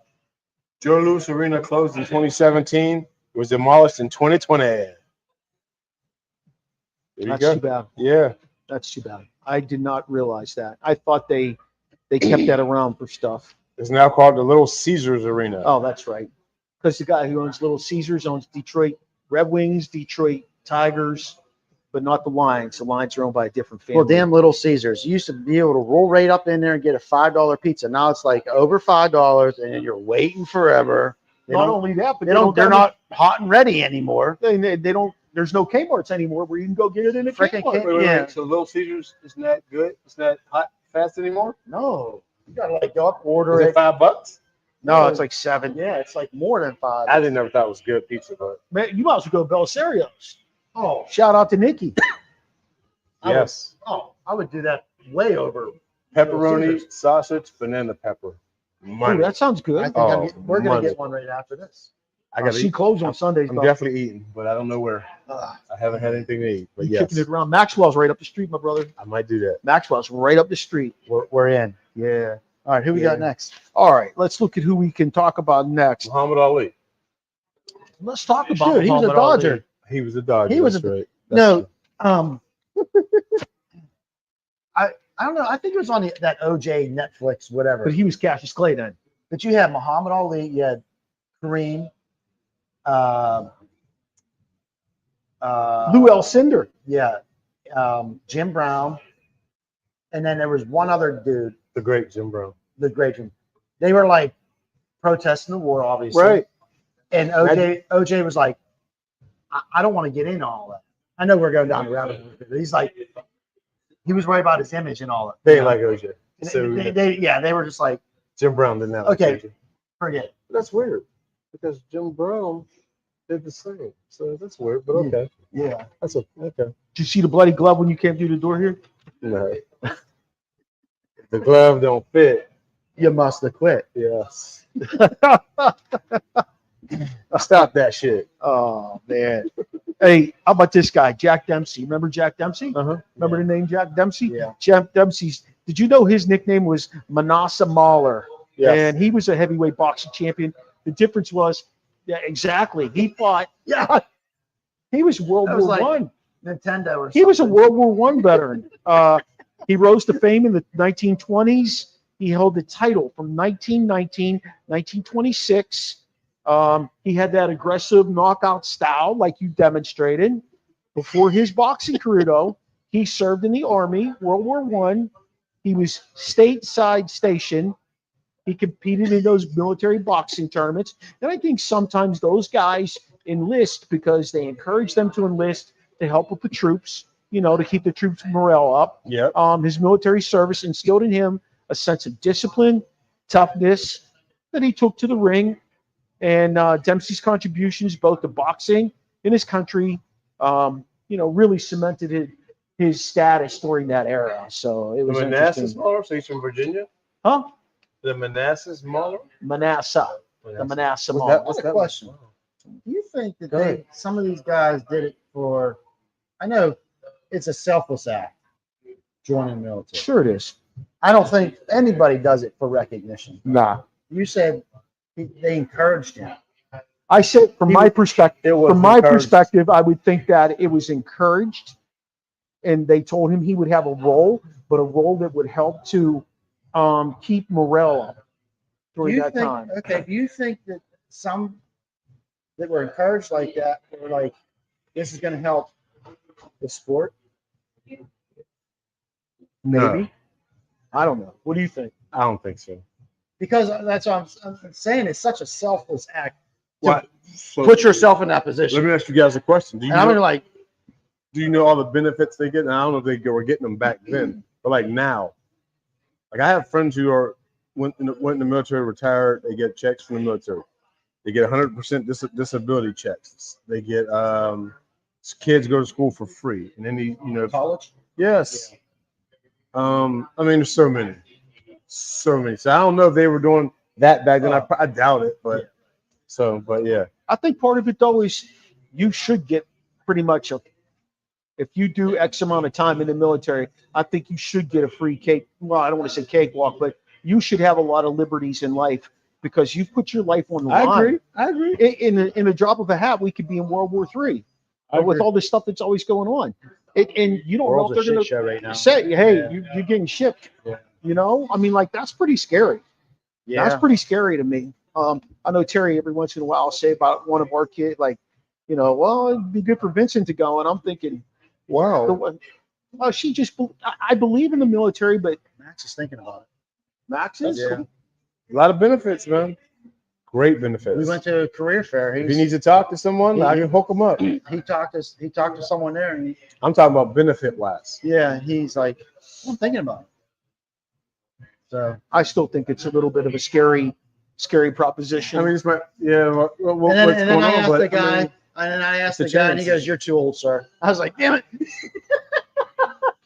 Joe Louis Arena closed in 2017. It was demolished in 2020. That's too bad. Yeah. That's too bad. I did not realize that. I thought they kept that around for stuff. It's now called the Little Caesars Arena. Oh, that's right. Because the guy who owns Little Caesars owns Detroit Red Wings, Detroit Tigers, but not the Lions. The Lions are owned by a different family. Well, damn Little Caesars. You used to be able to roll right up in there and get a $5 pizza. Now it's like over $5, and you're waiting forever. Not only that, but they're not hot and ready anymore. They don't. There's no Kmart's anymore where you can go get it in a Kmart. Wait. So Little Caesars isn't that good? It's not hot fast anymore? No. You gotta like go up, order it. $5? No, it's like $7. Yeah, it's like more than $5. I didn't never thought it was good pizza, but man, you might as well go Belisario's. Oh, shout out to Nikki. Yes. I would do that way over. Pepperoni, sausage, banana pepper. Ooh, that sounds good. I think we're gonna get one right after this. I got she closed on Sundays. I'm definitely eating, but I don't know where. I haven't had anything to eat. But yes, kicking it around. Maxwell's right up the street, my brother. I might do that. Maxwell's right up the street. We're in. Yeah. All right, who we got next? All right, let's look at who we can talk about next. Muhammad Ali. Let's talk about. He was a Dodger. Ali. He was a Dodger. He was right. No. I don't know. I think it was on that OJ Netflix, whatever. But he was Cassius Clay then. But you had Muhammad Ali, you had Kareem, Lou Alcindor. Yeah, Jim Brown, and then there was one other dude. The great Jim Brown. The great Jim. They were like protesting the war, obviously. Right. And OJ was like, I don't want to get into all that. I know we're going down the rabbit hole, but he's like, he was worried about his image and all that. They like OJ. So they were just like, Jim Brown didn't have okay, forget it. That's weird because Jim Brown did the same. So that's weird, but okay. Yeah. That's okay. Did you see the bloody glove when you came through the door here? No. The glove don't fit. You must have quit. Yes. Stop that shit. Oh man. Hey, how about this guy, Jack Dempsey? Remember Jack Dempsey? Remember the name Jack Dempsey? Yeah. Jack Dempsey's. Did you know his nickname was Manasseh Mahler? Yes. And he was a heavyweight boxing champion. The difference was, yeah, exactly. He fought. Yeah. He was World War I. Nintendo or something. He was a World War I veteran. He rose to fame in the 1920s. He held the title from 1919, 1926. He had that aggressive knockout style like you demonstrated. Before his boxing career, though, he served in the Army, World War I. He was stateside stationed. He competed in those military boxing tournaments. And I think sometimes those guys enlist because they encourage them to enlist to help with the troops, you know, to keep the troops' morale up. Yeah. His military service instilled in him a sense of discipline, toughness that he took to the ring. And Dempsey's contributions both to boxing in his country, really cemented his status during that era. So it The was Manassas interesting. Mauler, so he's from Virginia? Huh? The Manassas Mauler? Manasseh. The Manasseh What's Mall. that? I What's have a that? question. Do you think that Go ahead. some of these guys did it for, I know it's a selfless act, joining the military. Sure it is. I don't think anybody does it for recognition. Nah. You said they encouraged him. I said from my perspective, I would think that it was encouraged, and they told him he would have a role, but a role that would help to keep morale up during that time. Okay, do you think that some that were encouraged like that were like, this is going to help the sport? Maybe. I don't know. What do you think? I don't think so. Because that's what I'm saying. It's such a selfless act. What? So, Put yourself in that position. let me ask you guys a question. Do you And I'm know, gonna like, do you know all the benefits they get? And I don't know if they were getting them back then, but like now, like I have friends who are went in the military, retired. They get checks from the military. They get 100% disability checks. They get kids go to school for free, and then college. yes. I mean, there's so many. So I don't know if they were doing that back then. I doubt it, but but yeah. I think part of it though is you should get pretty much if you do X amount of time in the military, I think you should get a free cake. Well, I don't want to say cakewalk, but you should have a lot of liberties in life because you've put your life on the line. I agree. In a drop of a hat, we could be in World War III. With all this stuff that's always going on. And you don't know if they're going to right now. say, hey, you're getting shipped. Yeah. You know, I mean, like, that's pretty scary. Yeah. That's pretty scary to me. I know Terry every once in a while will say about one of our kids, like, well, it'd be good for Vincent to go. And I'm thinking, wow. She just, I believe in the military, but Max is thinking about it. Max is? Yeah. A lot of benefits, man. Great benefits. We went to a career fair. If he needs to talk to someone, I can hook him up. He talked to someone there, and I'm talking about benefit wise. he's like, I'm thinking about it. So I still think it's a little bit of a scary proposition. I mean, it's my and then I asked the guy, and he goes, "You're too old, sir." I was like, "Damn it!"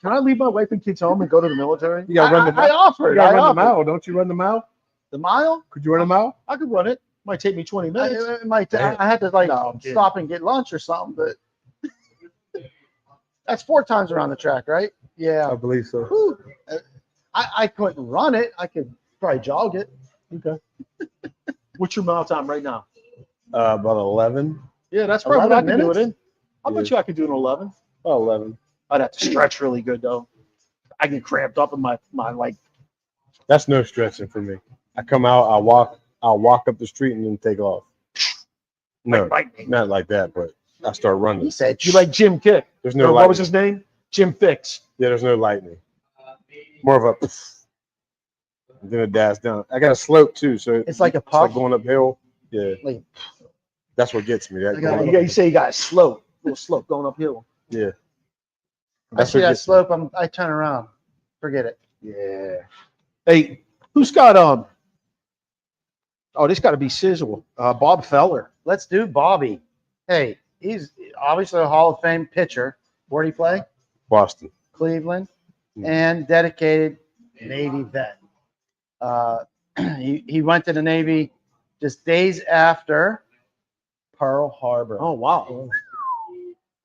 Can I leave my wife and kids home and go to the military? You gotta run the mile. I offered. You gotta I run the offered. mile. Don't you run the mile? The mile? Could you run a mile? I could run it. Might take me 20 minutes. It might. I had to stop and get lunch or something, but that's 4 times around the track, right? Yeah. I believe so. Whew. I couldn't run it. I could probably jog it. Okay. What's your mile time right now? About 11. Yeah, that's probably what I 11 could do it minutes? in. I bet you I could do it in 11. About 11. I'd have to stretch really good though. I get cramped up in my like. That's no stretching for me. I come out, I'll walk up the street and then take off. No, lightning. not like that, but I start running. He said, You like Jim Kick? There's no Or what lightning. was his name? Jim Fix. Yeah, there's no lightning. More of a and then it dies down. I got a slope too, so It's like a it's like puff. going uphill. Yeah, Like- that's what gets me. That I got- going You up- say you got a little slope going uphill. yeah. I see what that gets me. slope. I turn around. Forget it. Yeah. Hey, who's got Oh, this got to be Sizzle. Bob Feller. Let's do Bobby. Hey, he's obviously a Hall of Fame pitcher. Where'd he play? Boston. Cleveland, Hmm. and dedicated Navy vet. He went to the Navy just days after Pearl Harbor. Oh wow.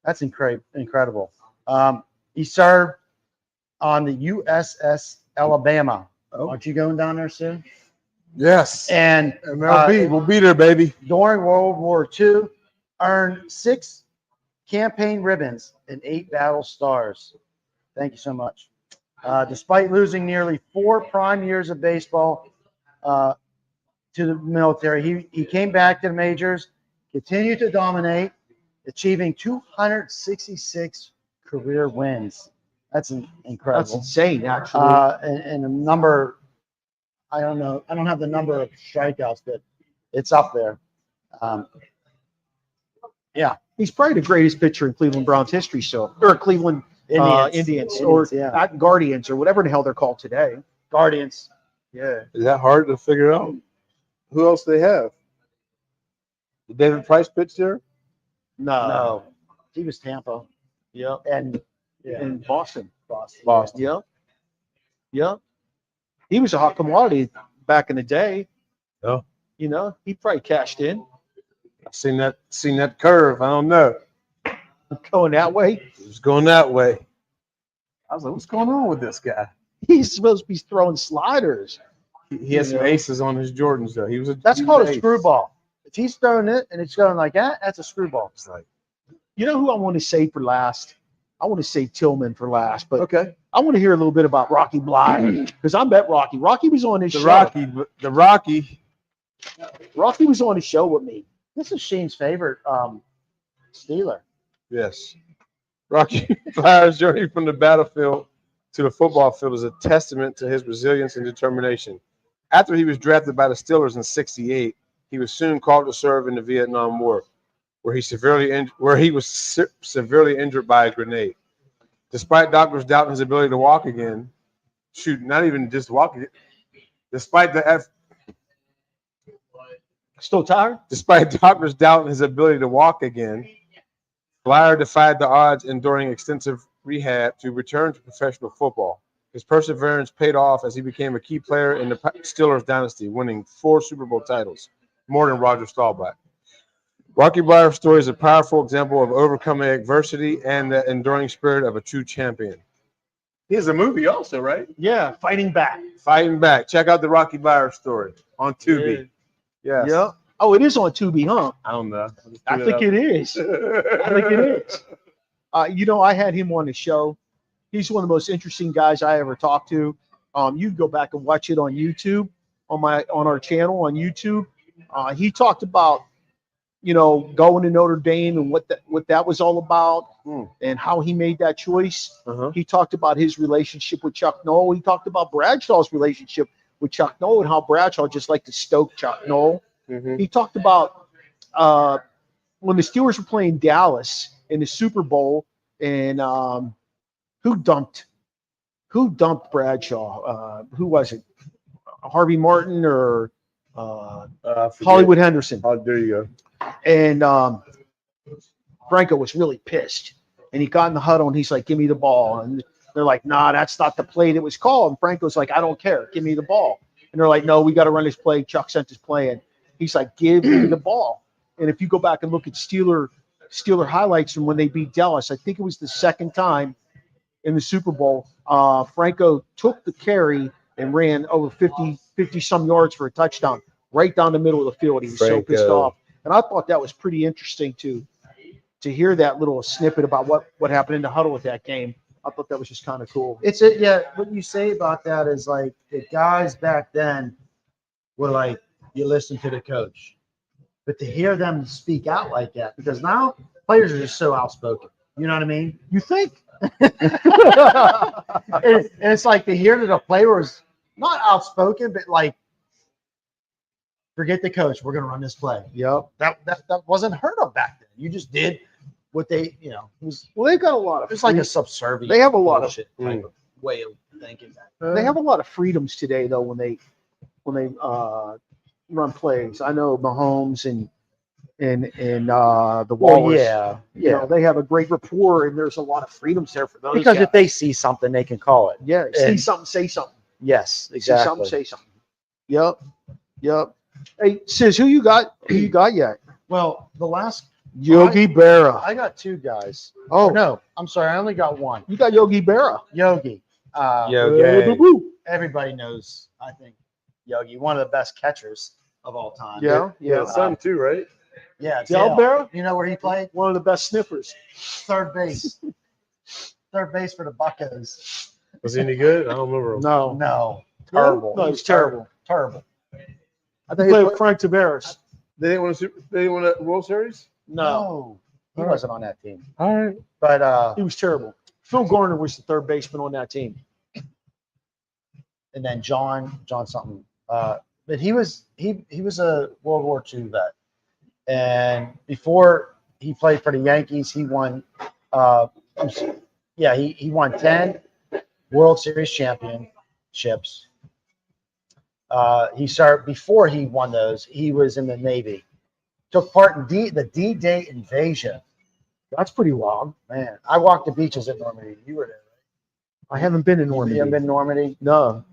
That's incredible. He served on the USS Alabama. Aren't you going down there soon? Yes. And MLB, we'll be there, baby. during World War II, earned 6 campaign ribbons and 8 battle stars. Thank you so much. Despite losing nearly 4 prime years of baseball to the military, he came back to the majors, continued to dominate, achieving 266 career wins. That's incredible. That's insane, actually. And a number, I don't know. I don't have the number of strikeouts, but it's up there. He's probably the greatest pitcher in Cleveland Browns history, or Cleveland Indians, or not Guardians, or whatever the hell they're called today. Guardians. Yeah. Is that hard to figure out? Who else they have? Did David Price pitch there? No. No, he was Tampa. Yeah. And in Boston. Boston. Yep. Yep. He was a hot commodity back in the day. Oh. You know, he probably cashed in. I've seen that curve. I don't know. Going that way. It was going that way. I was like, what's going on with this guy? He's supposed to be throwing sliders. He has some aces on his Jordans, though. That's called a ace. screwball. If he's throwing it and it's going like that, that's a screwball. It's like, You know who I want to say for last? I want to say Tillman for last, but okay. I want to hear a little bit about Rocky Bly because I bet Rocky. Rocky was on his show. The Rocky. Rocky was on his show with me. This is Shane's favorite Steeler. Yes. Rocky Bly's journey from the battlefield to the football field is a testament to his resilience and determination. After he was drafted by the Steelers in '68, he was soon called to serve in the Vietnam War, where he was severely injured by a grenade. Despite doctors doubting his ability to walk again, not even just walk again, despite Still tired? Despite doctors doubting his ability to walk again, Blyer defied the odds, enduring extensive rehab to return to professional football. His perseverance paid off as he became a key player in the Steelers dynasty, winning 4 Super Bowl titles, more than Roger Staubach. Rocky Blyer's story is a powerful example of overcoming adversity and the enduring spirit of a true champion. He has a movie also, right? Yeah, fighting back. Fighting Back. Check out the Rocky Blyer story on Tubi. Yeah. Yes. Yeah. Oh, it is on Tubi, huh? I don't know. I think it is. I think it is. You know, I had him on the show. He's one of the most interesting guys I ever talked to. You can go back and watch it on YouTube, on our channel on YouTube. He talked about, you know, going to Notre Dame and what that was all about and how he made that choice. He talked about his relationship with Chuck Noll. He talked about Bradshaw's relationship with Chuck Noll and how Bradshaw just liked to stoke Chuck Noll. He talked about when the Steelers were playing Dallas in the Super Bowl and who dumped Bradshaw? Who was it? Harvey Martin or Hollywood Henderson? Oh, there you go. And Franco was really pissed. And he got in the huddle and he's like, give me the ball. And they're like, nah, that's not the play that was called. And Franco's like, I don't care. Give me the ball. And they're like, no, we got to run this play. Chuck sent us playing. He's like, give me the ball. And if you go back and look at Steeler highlights from when they beat Dallas, I think it was the second time in the Super Bowl, Franco took the carry and ran over 50 some yards for a touchdown right down the middle of the field. He was so pissed off. And I thought that was pretty interesting to hear that little snippet about what happened in the huddle with that game. I thought that was just kind of cool. What you say about that is like the guys back then were like, you listen to the coach. But to hear them speak out like that, because now players are just so outspoken. You know what I mean? You think? and it's like to hear that a player was not outspoken, but like, forget the coach. We're going to run this play. Yep. That wasn't heard of back then. You just did what they, you know. Well, they've got a lot of. It's like a subservient. They have a lot of type of way of thinking. They have a lot of freedoms today, though, when they run plays. I know Mahomes and the Wallace. You know, they have a great rapport, and there's a lot of freedoms there for those Because guys. if they see something, they can call it. Yeah, see something, say something. Yes, See exactly. something, say something. Yep. Hey, Sis, who you got yet? Well, the last Yogi Berra. I got 2 guys. Oh, No, I'm sorry. I only got 1. you got Yogi Berra. Yogi. Woo. Everybody knows, I think, Yogi, one of the best catchers of all time. Yeah. Son too, right? Yeah. Del Berra, You know where he played? one of the best sniffers. Third base. Third base for the Buccos. Was he any good? I don't remember him. No. Terrible. No, it was terrible. Terrible. I think he played with Frank Tavares. They didn't win a World Series? No, He wasn't on that team. All right. But he was terrible. Phil Garner was the third baseman on that team. and then John something. But he was a World War II vet. And before he played for the Yankees, he won he won 10 World Series championships. Before he won those, he was in the Navy. Took part in the D-Day invasion That's pretty wild. Man, I walked the beaches at Normandy. You were there, I haven't been in right? Normandy. You haven't been to Normandy? No.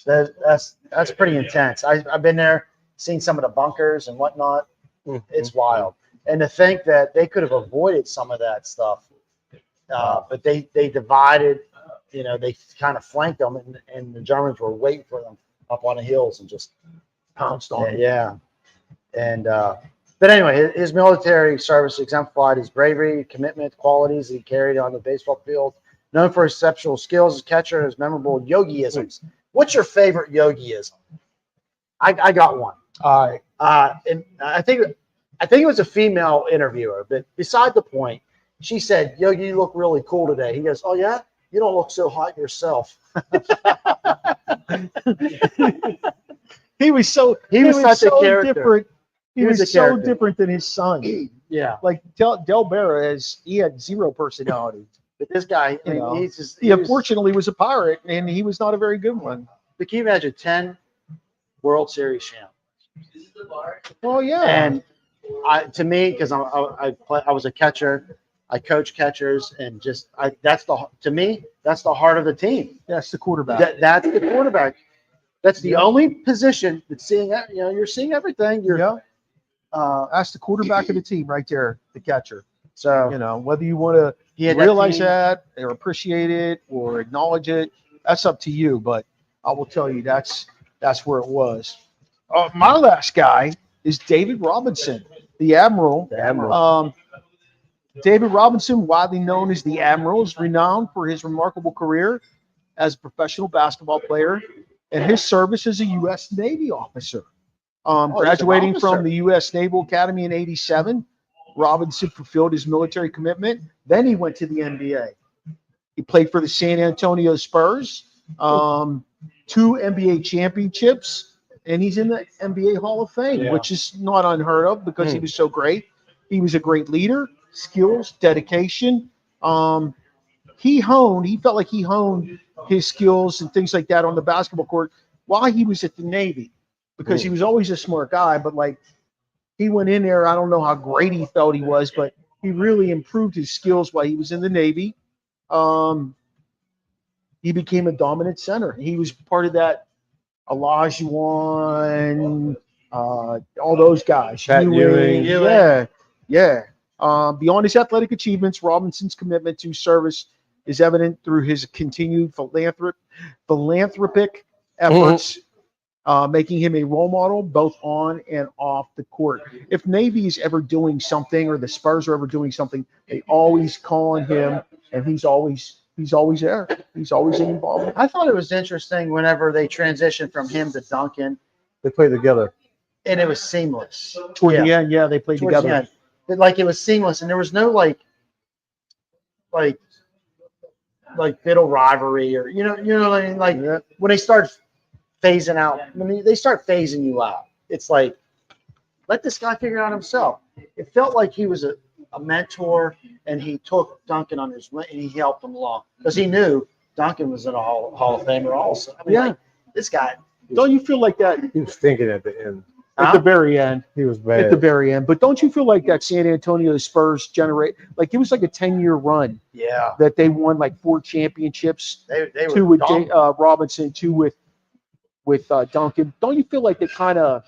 That's pretty intense. I've been there, seen some of the bunkers and whatnot. It's wild. And to think that they could have avoided some of that stuff, but they divided. You know, they kind of flanked them, and the Germans were waiting for them up on the hills and just Pounced on it. yeah. And but anyway, his military service exemplified his bravery, commitment, qualities that he carried on the baseball field. Known for his exceptional skills as catcher and his memorable yogiisms. What's your favorite yogiism? I got one. All right. And I think it was a female interviewer, but beside the point, she said, "Yogi, you look really cool today." He goes, "Oh yeah, you don't look so hot yourself." He was such a character. Different. He was so different than his son. Yeah. Like Del Barra, he had zero personality. But this guy, he unfortunately was a pirate, and he was not a very good one. But can you imagine 10 World Series champs? Well, yeah. And to me, because I was a catcher, I coach catchers, and that's the heart of the team. That's the quarterback. That's the quarterback. That's the only position that's seeing. You're seeing everything. That's the quarterback of the team right there, the catcher. So whether you want to realize that or appreciate it or acknowledge it, that's up to you. But I will tell you that's where it was. My last guy is David Robinson, the Admiral. The Admiral. David Robinson, widely known as the Admiral, is renowned for his remarkable career as a professional basketball player and his service as a U.S. Navy officer. Graduating from the U.S. Naval Academy in '87, Robinson fulfilled his military commitment. Then he went to the NBA. He played for the San Antonio Spurs, 2 NBA championships, and he's in the NBA Hall of Fame, which is not unheard of because he was so great. He was a great leader, skills, dedication. He felt like he honed his skills and things like that on the basketball court while he was at the Navy, because he was always a smart guy, but he went in there. I don't know how great he felt he was, but he really improved his skills while he was in the Navy. He became a dominant center. He was part of that Olajuwon, all those guys. Ewing. Yeah. Beyond his athletic achievements, Robinson's commitment to service is evident through his continued philanthropic efforts, making him a role model both on and off the court. If Navy is ever doing something or the Spurs are ever doing something, they always call on him, and he's always there. He's always involved. I thought it was interesting whenever they transitioned from him to Duncan. They played together. And it was seamless. Toward the end, they played together. It was seamless, and there was no like bitter rivalry or you know what I mean. When they start phasing out, they start phasing you out. It's like, let this guy figure it out himself. It felt like he was a mentor, and he took Duncan under his wing and he helped him along because he knew Duncan was in a Hall of Famer also. This guy. Don't you feel like that? He was thinking at the end. At the very end. He was bad. At the very end. But don't you feel like that San Antonio Spurs it was like a 10-year run. Yeah. That they won 4 championships. They 2 with Robinson, 2 with Duncan. Don't you feel like they kind of,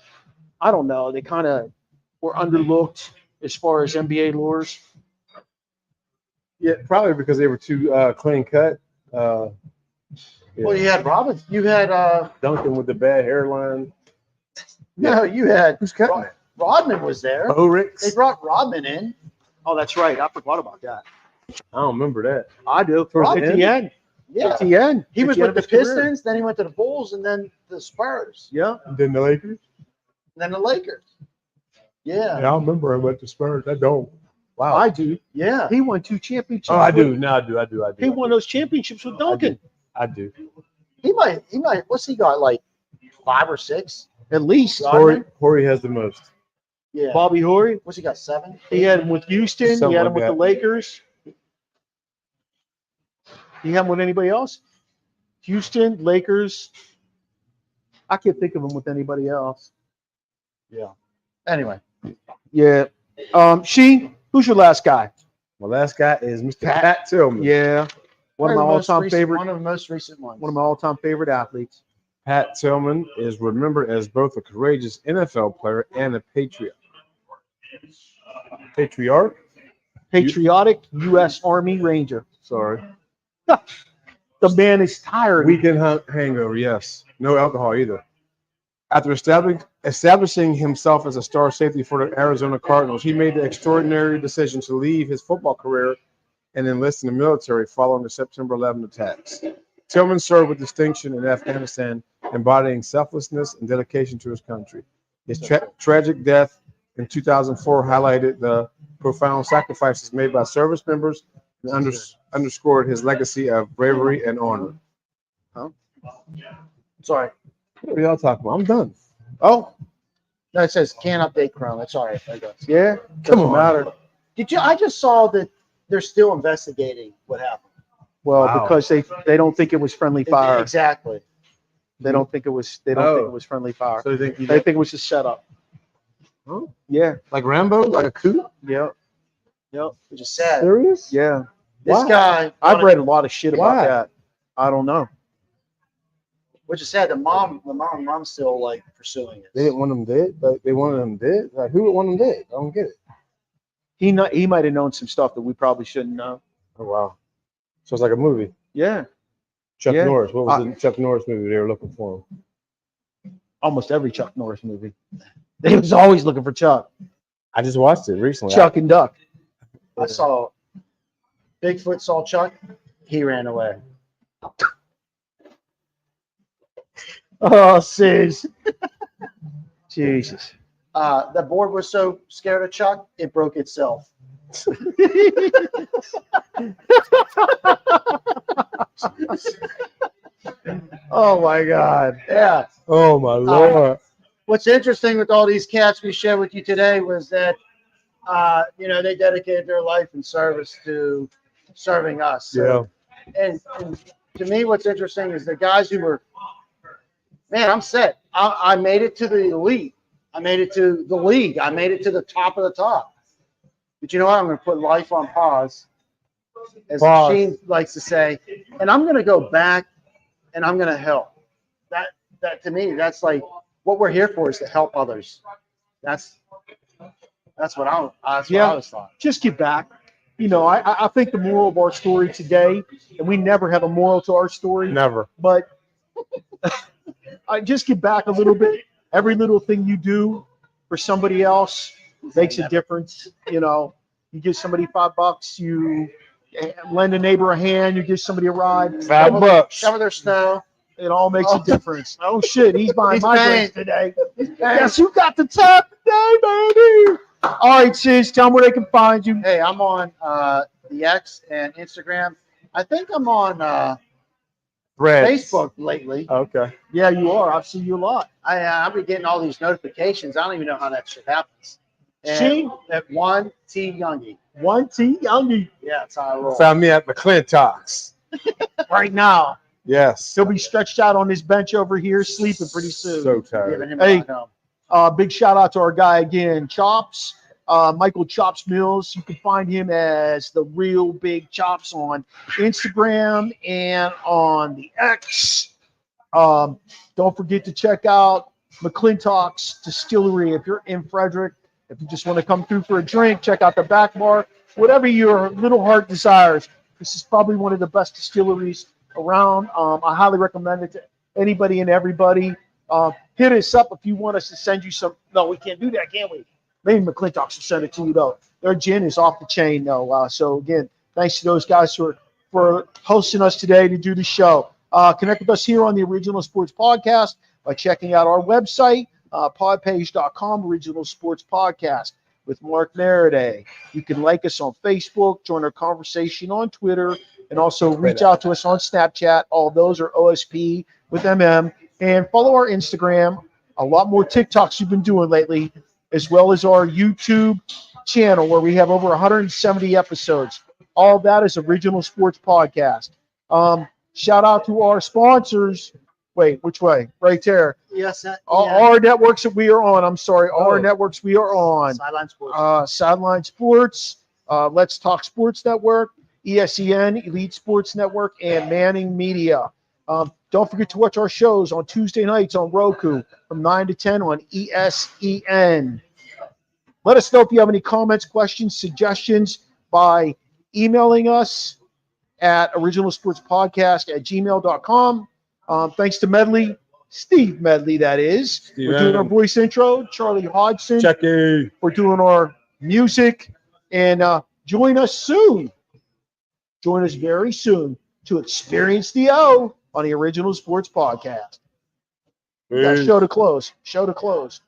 I don't know, they kind of were underlooked as far as NBA lures? Yeah, probably because they were too clean cut. Well, you had Robinson. You had Duncan with the bad hairline. No, you had who's cutting? Rodman was there. Orix. They brought Rodman in. Oh, that's right. I forgot about that. I don't remember that. I do. At the end. Yeah. At the end. He was with the Pistons, then he went to the Bulls, and then the Spurs. Yeah. And then the Lakers. And then the Lakers. Yeah. I remember I went to Spurs. I don't. Wow. I do. Yeah. He won 2 championships. Oh, I do. No, I do. He won those championships with Duncan. I do. He might. What's he got? 5 or 6? At least. Horry has the most. Yeah. Bobby Horry. What's he got? 7? He had him with Houston. He had him with the Lakers. He had him with anybody else? Houston, Lakers. I can't think of him with anybody else. Yeah. Anyway. Yeah. Who's your last guy? My last guy is Mr. Pat Tillman. Yeah. One of my all-time favorite. One of the most recent ones. One of my all-time favorite athletes. Pat Tillman is remembered as both a courageous NFL player and a patriot. Patriarch? Patriotic U.S. Army Ranger. Sorry. The man is tired. Weekend hangover, yes. No alcohol either. After establishing himself as a star safety for the Arizona Cardinals, he made the extraordinary decision to leave his football career and enlist in the military following the September 11 attacks. Tillman served with distinction in Afghanistan, embodying selflessness and dedication to his country. His tragic death in 2004 highlighted the profound sacrifices made by service members and underscored his legacy of bravery and honor. Huh? Sorry. What are y'all talking about? I'm done. Oh. No, it says can't update Chrome. That's all right. I guess. Yeah. Come on. Matter. Did you? I just saw that they're still investigating what happened. Well, Wow. because they don't think it was friendly fire. Exactly. They don't think it was. They don't think it was friendly fire. So you think They think it was a setup. Huh? Yeah. Like Rambo? Like a coup? Yeah. Yep. Which is sad. Serious? Yeah. This Why? guy. I've read a lot of shit about Why? that. I don't know. Which is sad. The mom's still like pursuing it. They didn't want him dead? Like, they wanted him dead? Like, who would want him dead? I don't get it. He might have known some stuff that we probably shouldn't know. Oh, wow. So it's like a movie. Yeah. Chuck Yeah. Norris. What was the Chuck Norris movie they were looking for him? Almost every Chuck Norris movie. They was always looking for Chuck. I just watched it recently. Chuck and Duck. I saw Bigfoot saw Chuck. He ran away. Oh, sis. Jesus. The board was so scared of Chuck, it broke itself. Oh my God. Yeah. Oh, my Lord. What's interesting with all these cats we shared with you today was that, they dedicated their life in service to serving us. So, and to me, what's interesting is the guys who were, man, I'm set. I made it to the elite. I made it to the league. I made it to the top of the top. But you know what? I'm going to put life on pause, as Sheen likes to say, and I'm going to go back and I'm going to help. That to me, that's like what we're here for, is to help others. That's what I was thought. Just get back. I think the moral of our story today, and we never have a moral to our story. Never. But I just get back a little bit. Every little thing you do for somebody else makes a difference. You give somebody $5, you lend a neighbor a hand, you give somebody a ride. $5. Shovel their snow. It all makes a difference. Oh shit, he's buying He's my paying. drinks today. Yes, you got the top today, baby. All right, sis, tell them where they can find you. Hey, I'm on the X and Instagram. I think I'm on Facebook lately. Okay. Yeah, you are. I've seen you a lot. I've been getting all these notifications. I don't even know how that shit happens. See? At 1T Youngie. 1T Youngie Yeah, that's how I roll. Found me at McClintock's. right now. Yes. He'll be stretched out on his bench over here, sleeping pretty soon. So tired. Giving him Hey. a ride home. Big shout out to our guy again, Chops, Michael Chops Mills. You can find him as the Real Big Chops on Instagram and on the X. Don't forget to check out McClintock's Distillery if you're in Frederick. If you just want to come through for a drink, check out the back bar. Whatever your little heart desires. This is probably one of the best distilleries around. I highly recommend it to anybody and everybody. Hit us up if you want us to send you some. No, we can't do that, can we? Maybe McClintock's will send it to you, though. Their gin is off the chain, though. So, again, thanks to those guys for hosting us today to do the show. Connect with us here on the Original Sports Podcast by checking out our website, podpage.com, Original Sports Podcast with Mark Maradei. You can like us on Facebook, join our conversation on Twitter, and also reach out to us on Snapchat. All those are OSP with MM. And follow our Instagram. A lot more TikToks you've been doing lately, as well as our YouTube channel where we have over 170 episodes. All of that is Original Sports Podcast. Shout out to our sponsors. Wait, which way? Right there. Yes. All our networks that we are on. I'm sorry. All our networks we are on. Sideline Sports. Sideline Sports, Let's Talk Sports Network, ESEN, Elite Sports Network, and Manning Media. Don't forget to watch our shows on Tuesday nights on Roku from 9 to 10 on ESEN. Let us know if you have any comments, questions, suggestions by emailing us at originalsportspodcast@gmail.com. Thanks to Medley, Steve Medley, that is. We're doing our voice intro. Charlie Hodgson. Checky. We're doing our music. And join us soon. Join us very soon to experience the O on the Original Sports Podcast. Yeah, show to close. Show to close.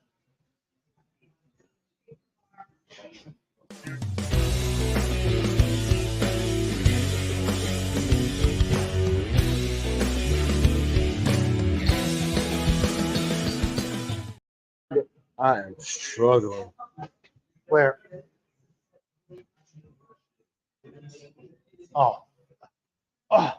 I am struggling. Where? Oh. Oh.